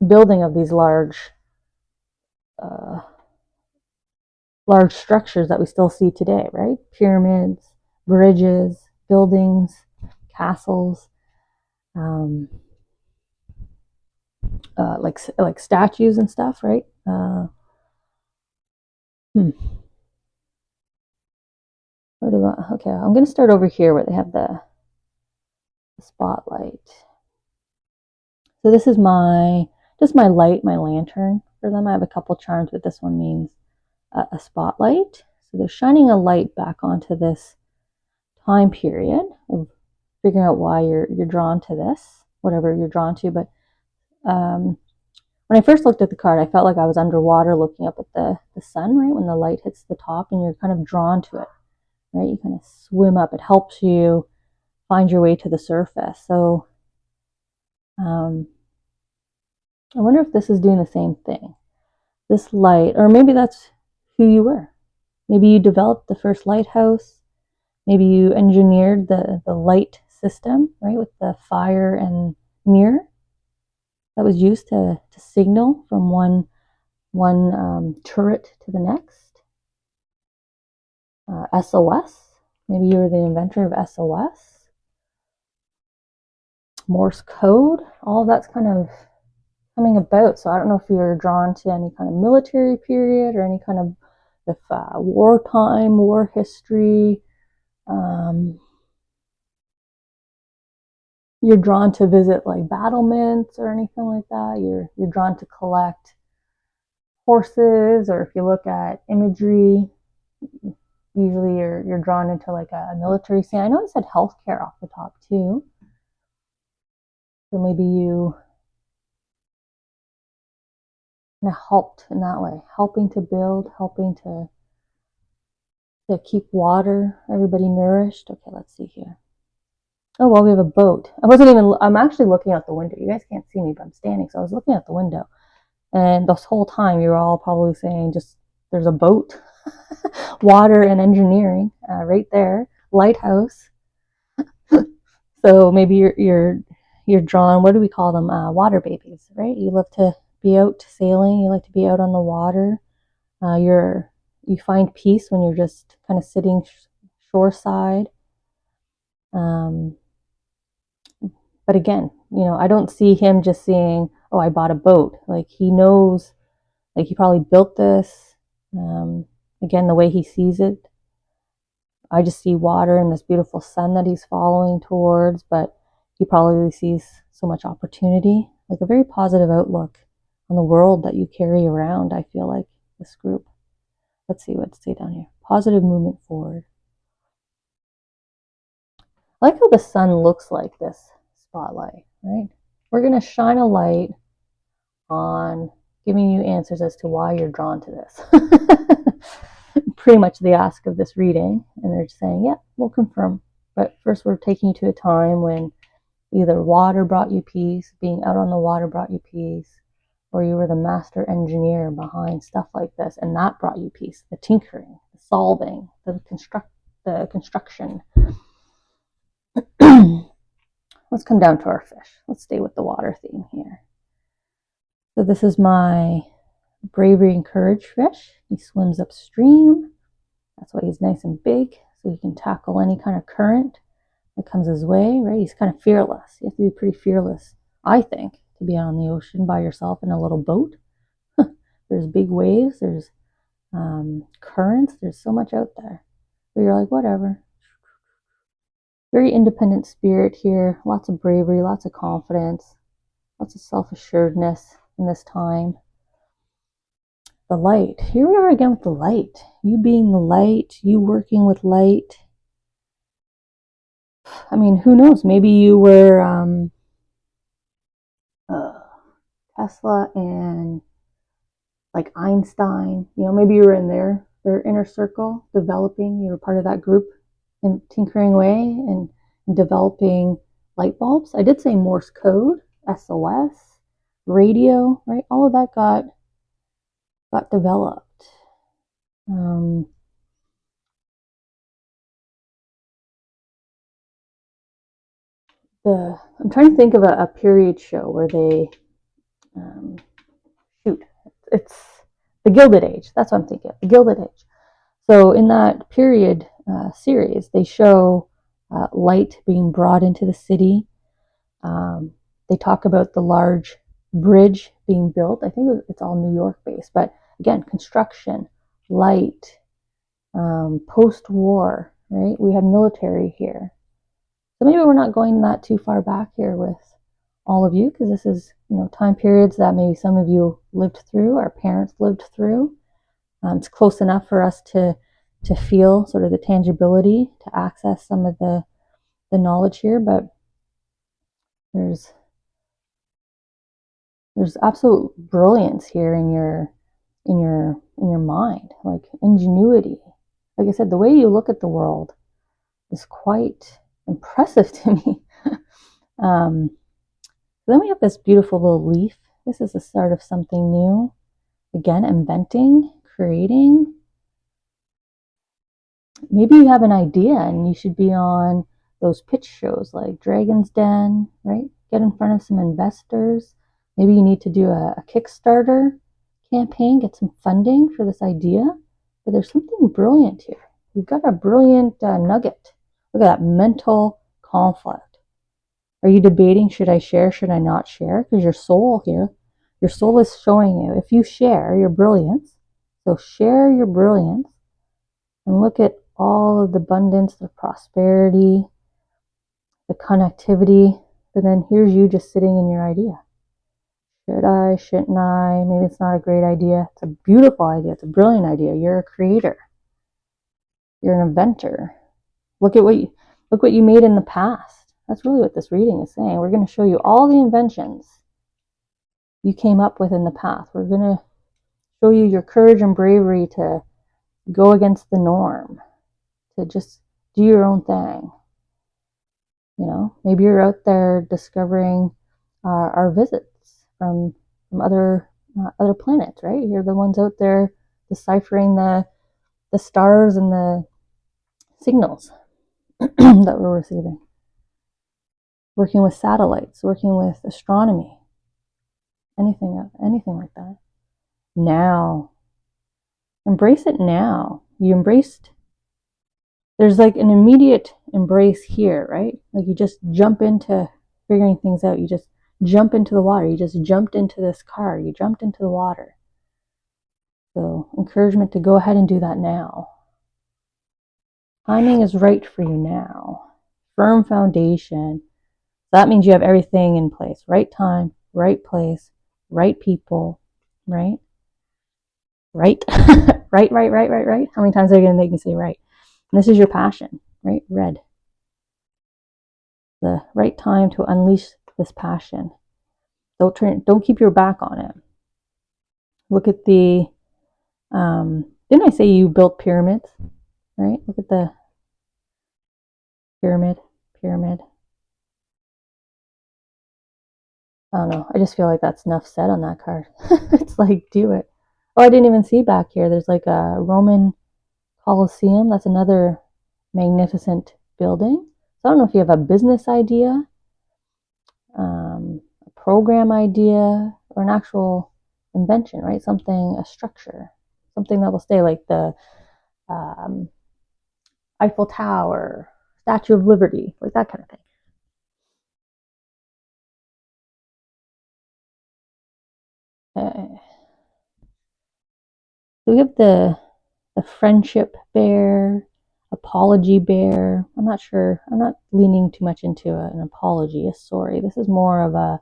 building of these uh, large structures that we still see today, right? Pyramids, bridges, buildings, castles, like statues and stuff, right? Where do I, okay, I'm going to start over here where they have the spotlight. So this is my light, my lantern. For them, I have a couple charms, but this one means a spotlight. So they're shining a light back onto this time period of figuring out why you're drawn to this, whatever you're drawn to. But when I first looked at the card, I felt like I was underwater looking up at the sun, right? When the light hits the top and you're kind of drawn to it, right? You kind of swim up. It helps you find your way to the surface. So I wonder if this is doing the same thing. This light, or maybe that's who you were. Maybe you developed the first lighthouse. Maybe you engineered the light system, right, with the fire and mirror that was used to signal from one turret to the next. SOS. Maybe you were the inventor of SOS. Morse code. All of that's kind of coming about. So I don't know if you're drawn to any kind of military period or any kind of wartime, war history. You're drawn to visit like battlements or anything like that. You're drawn to collect horses, or if you look at imagery, usually you're drawn into like a military scene. I know I said healthcare off the top too. So maybe you kind of helped in that way, helping to build, helping to keep water, everybody nourished. Okay, let's see here. Oh, well, we have a boat. I'm actually looking out the window. You guys can't see me, but I'm standing. So I was looking out the window. And this whole time you were all probably saying just, there's a boat, water and engineering right there, lighthouse. So maybe you're drawn, what do we call them? Water babies, right? You love to be out sailing. You like to be out on the water. You find peace when you're just kind of sitting shoreside. But again, I don't see him just saying, oh, I bought a boat. Like he knows, like he probably built this. Again, the way he sees it, I just see water and this beautiful sun that he's following towards, but he probably sees so much opportunity, like a very positive outlook on the world that you carry around, I feel like, this group. Let's see what's say down here. Positive movement forward. I like how the sun looks like this spotlight, right? We're going to shine a light on giving you answers as to why you're drawn to this. Pretty much the ask of this reading. And they're saying, yeah, we'll confirm. But first we're taking you to a time when either water brought you peace, being out on the water brought you peace, or you were the master engineer behind stuff like this, and that brought you peace. The tinkering, the solving, the construction. Let's come down to our fish. Let's stay with the water theme here. So this is my bravery and courage fish. He swims upstream. That's why he's nice and big, so he can tackle any kind of current that comes his way, right? He's kind of fearless. You have to be pretty fearless, I think, to be on the ocean by yourself in a little boat. There's big waves, there's currents, there's so much out there. But you're like, whatever. Very independent spirit here, lots of bravery, lots of confidence, lots of self-assuredness in this time. The light. Here we are again with the light. You being the light, you working with light. I mean, who knows? Maybe you were Tesla and like Einstein. Maybe you were in their inner circle, developing. You were part of that group in tinkering away and developing light bulbs. I did say Morse code, SOS, radio, right? All of that got developed. I'm trying to think of a period show where they shoot. It's the Gilded Age. That's what I'm thinking. The Gilded Age. So in that period series, they show light being brought into the city. They talk about the large bridge being built. I think it's all New York based, but again, construction, light, post-war, right? We had military here. So maybe we're not going that too far back here with all of you, because this is, time periods that maybe some of you lived through, our parents lived through. It's close enough for us to feel sort of the tangibility, to access some of the knowledge here, but there's There's absolute brilliance here in your mind, like ingenuity. Like I said, the way you look at the world is quite impressive to me. um, then we have this beautiful little leaf. This is the start of something new. Again, inventing, creating. Maybe you have an idea and you should be on those pitch shows like Dragon's Den, right? Get in front of some investors. Maybe you need to do a Kickstarter campaign, get some funding for this idea. But there's something brilliant here. You've got a brilliant nugget. Look at that mental conflict. Are you debating, should I share, should I not share? Because your soul here, your soul is showing you, if you share your brilliance, so share your brilliance and look at all of the abundance, the prosperity, the connectivity. But then here's you just sitting in your idea. Should I? Shouldn't I? Maybe it's not a great idea. It's a beautiful idea. It's a brilliant idea. You're a creator. You're an inventor. Look what you made in the past. That's really what this reading is saying. We're going to show you all the inventions you came up with in the past. We're going to show you your courage and bravery to go against the norm, to just do your own thing. You know, maybe you're out there discovering our visits from other planets, right? You're the ones out there deciphering the stars and the signals that we're receiving. Working with satellites, working with astronomy, anything like that. Now, embrace it now. You embraced. There's like an immediate embrace here, right? Like you just jump into figuring things out. You just jump into the water. You just jumped into this car. You jumped into the water. So encouragement to go ahead and do that now. Timing is right for you now. Firm foundation. That means you have everything in place. Right time, right place, right people, right? Right? right. How many times are you going to make me say right? And this is your passion, right? Red. The right time to unleash this passion. Don't keep your back on it. Look at the, didn't I say you built pyramids, right? Look at the pyramid. I don't know. I just feel like that's enough said on that card. It's like, do it. Oh, I didn't even see back here. There's like a Roman Colosseum. That's another magnificent building. So I don't know if you have a business idea, a program idea, or an actual invention, right? Something, a structure, something that will stay, like the Eiffel Tower, Statue of Liberty, like that kind of thing. So we have the friendship bear, apology bear. I'm not sure. I'm not leaning too much into an apology, a sorry. This is more of a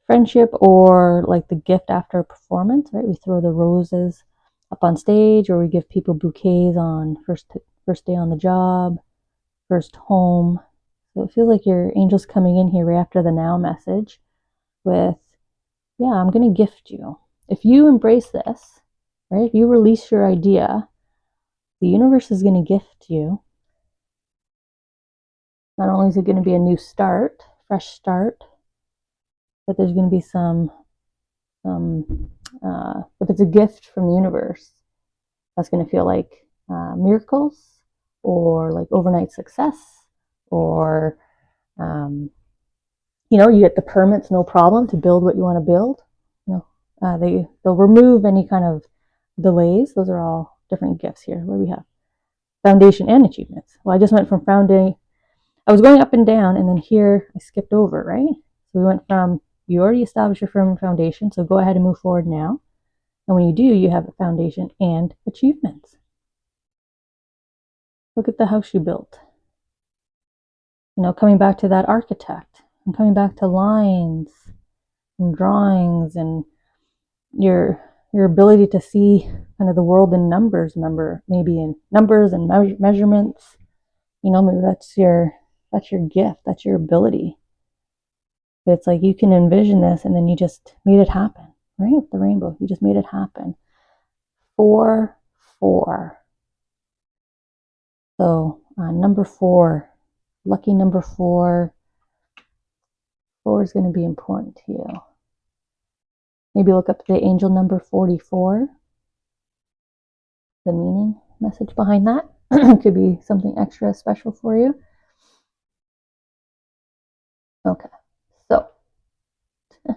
friendship, or like the gift after a performance, right? We throw the roses up on stage, or we give people bouquets on first day on the job, first home. So it feels like your angel's coming in here right after the now message with, yeah, I'm going to gift you. If you embrace this, right? If you release your idea, the universe is going to gift you. Not only is it going to be a new start, fresh start, but there's going to be some if it's a gift from the universe, that's going to feel like miracles, or like overnight success, or you get the permits, no problem, to build what you want to build. They'll remove any kind of delays. Those are all different gifts here. What do we have? Foundation and achievements. Well, I just went from foundation. I was going up and down, and then here I skipped over, right? So we went from, you already established your firm foundation, so go ahead and move forward now. And when you do, you have a foundation and achievements. Look at the house you built. Coming back to that architect, and coming back to lines and drawings, and your ability to see kind of the world in numbers, maybe in numbers and measurements. Maybe that's your gift, that's your ability. But it's like you can envision this and then you just made it happen, right? With the rainbow, you just made it happen. 4, 4. So number 4, lucky number 4. 4 is going to be important to you. Maybe look up the angel number 44. The meaning message behind that could be something extra special for you. Okay, so I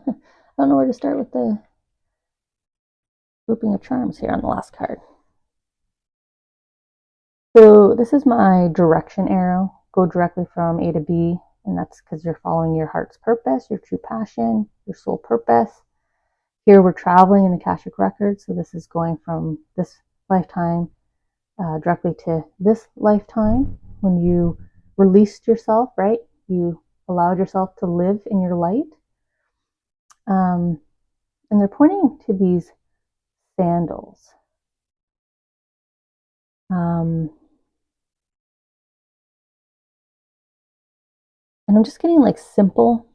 don't know where to start with the grouping of charms here on the last card. So this is my direction arrow. Go directly from A to B, and that's because you're following your heart's purpose, your true passion, your soul purpose. Here we're traveling in the Akashic Records, so this is going from this lifetime directly to this lifetime. When you released yourself, right? You allowed yourself to live in your light. And they're pointing to these sandals. And I'm just getting like simple,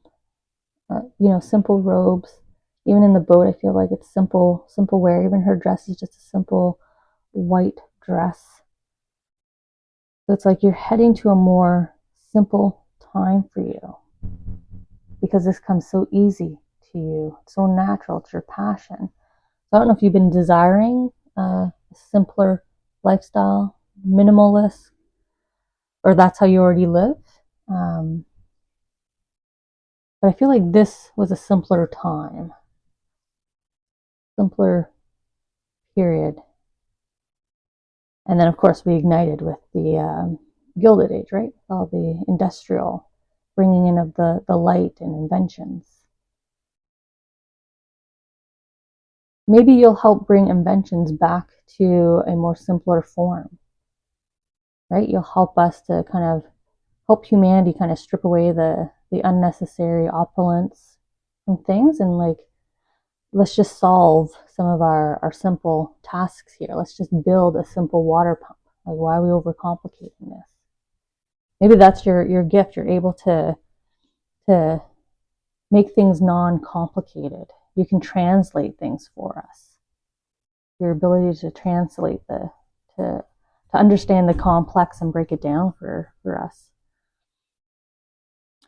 simple robes. Even in the boat, I feel like it's simple wear. Even her dress is just a simple white dress. So it's like you're heading to a more simple time for you because this comes so easy to you. It's so natural. It's your passion. So I don't know if you've been desiring a simpler lifestyle, minimalist, or that's how you already live. But I feel like this was a simpler time, simpler period. And then, of course, we ignited with the Gilded Age, right? All the industrial bringing in of the light and inventions. Maybe you'll help bring inventions back to a more simpler form, right? You'll help us to kind of help humanity kind of strip away the unnecessary opulence and things, and like, let's just solve some of our simple tasks here. Let's just build a simple water pump. Like, why are we overcomplicating this? Maybe that's your gift. You're able to make things non-complicated. You can translate things for us. Your ability to translate to understand the complex and break it down for us.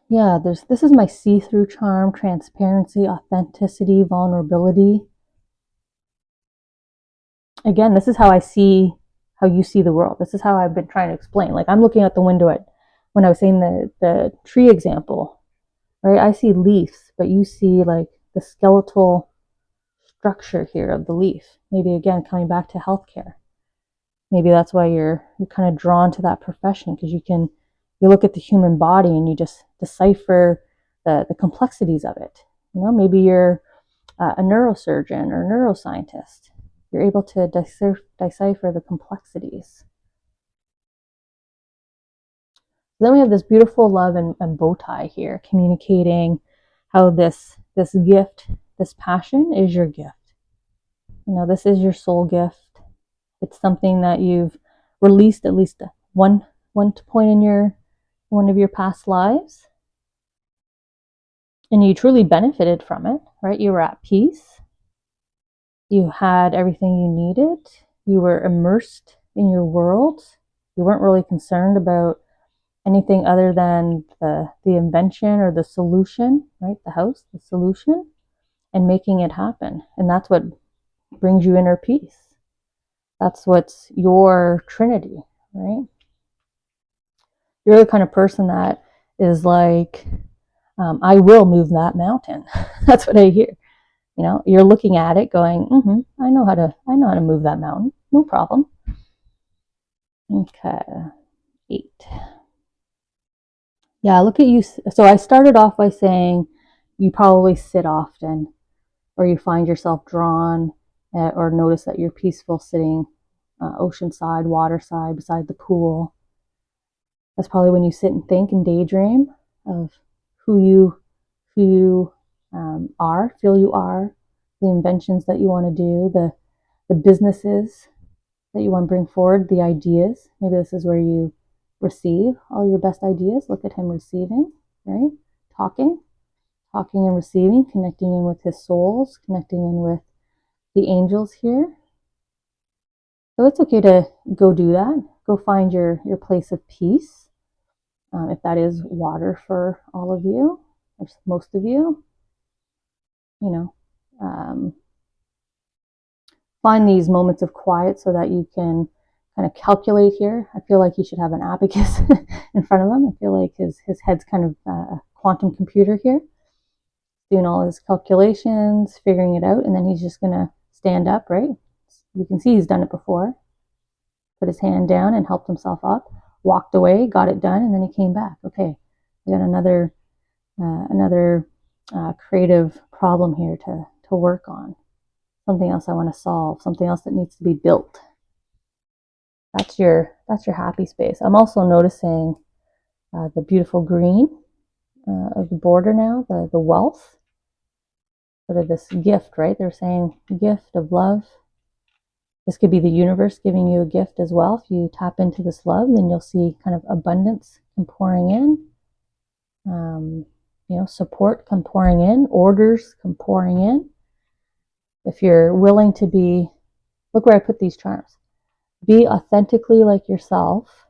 Yeah, this is my see-through charm, transparency, authenticity, vulnerability. Again, this is how I see how you see the world. This is how I've been trying to explain. Like, I'm looking out the window at when I was saying the tree example, right? I see leaves, but you see like the skeletal structure here of the leaf. Maybe again coming back to healthcare. Maybe that's why you're kind of drawn to that profession, because you look at the human body and you just decipher the complexities of it. Maybe you're a neurosurgeon or neuroscientist. You're able to decipher the complexities. Then we have this beautiful love and bow tie here, communicating how this gift, this passion is your gift. This is your soul gift. It's something that you've released at least one point in one of your past lives. And you truly benefited from it, right? You were at peace. You had everything you needed. You were immersed in your world. You weren't really concerned about anything other than the invention or the solution, right? The house, the solution, and making it happen. And that's what brings you inner peace. That's what's your Trinity, right? You're the kind of person that is like, I will move that mountain. That's what I hear. You're looking at it going, I know how to move that mountain. No problem. Okay. 8. Yeah, look at you. So I started off by saying you probably sit often, or you find yourself drawn, or notice that you're peaceful sitting oceanside, waterside, beside the pool. That's probably when you sit and think and daydream of who you feel you are, the inventions that you want to do, the businesses that you want to bring forward, the ideas. Maybe this is where you receive all your best ideas. Look at him receiving, right? Talking talking and receiving, connecting in with his souls, connecting in with the angels here. So it's okay to go do that. Go find your place of peace. If that is water for all of you, or most of you, you know, find these moments of quiet so that you can kind of calculate here. I feel like he should have an abacus in front of him. I feel like his head's kind of a quantum computer here, doing all his calculations, figuring it out, and then he's just going to stand up, right? You can see he's done it before. Put his hand down and helped himself up, walked away, got it done, and then he came back. Okay, we got another creative problem here to work on. Something else I want to solve, something else that needs to be built. That's your happy space. I'm also noticing the beautiful green of the border now, the wealth, sort of this gift, right? They're saying gift of love. This could be the universe giving you a gift as well. If you tap into this love, then you'll see kind of abundance come pouring in. Support come pouring in. Orders come pouring in. If you're willing to be, look where I put these charms. Be authentically like yourself,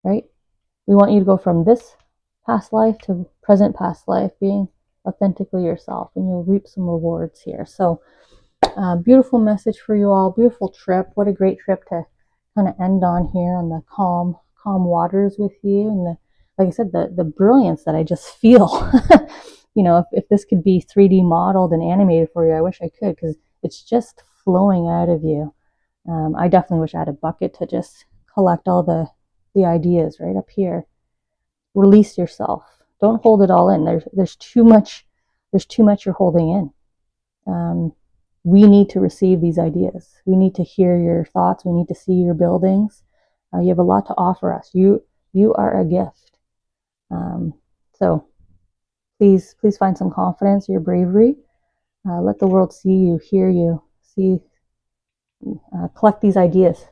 right? We want you to go from this past life to present past life, being authentically yourself, and you'll reap some rewards here. So beautiful message for you all. Beautiful trip. What a great trip to kind of end on here on the calm waters with you, and like I said, the brilliance that I just feel. If this could be 3D modeled and animated for you, I wish I could, because it's just flowing out of you. I definitely wish I had a bucket to just collect all the ideas right up here. Release yourself. Don't hold it all in. There's too much. There's too much you're holding in. We need to receive these ideas. We need to hear your thoughts. We need to see your buildings. You have a lot to offer us. You are a gift. So please find some confidence, your bravery. Let the world see you, hear you, collect these ideas.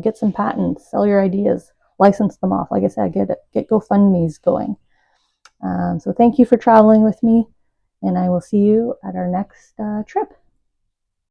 Get some patents, sell your ideas, license them off. Like I said, get GoFundMe's going. So thank you for traveling with me, and I will see you at our next trip.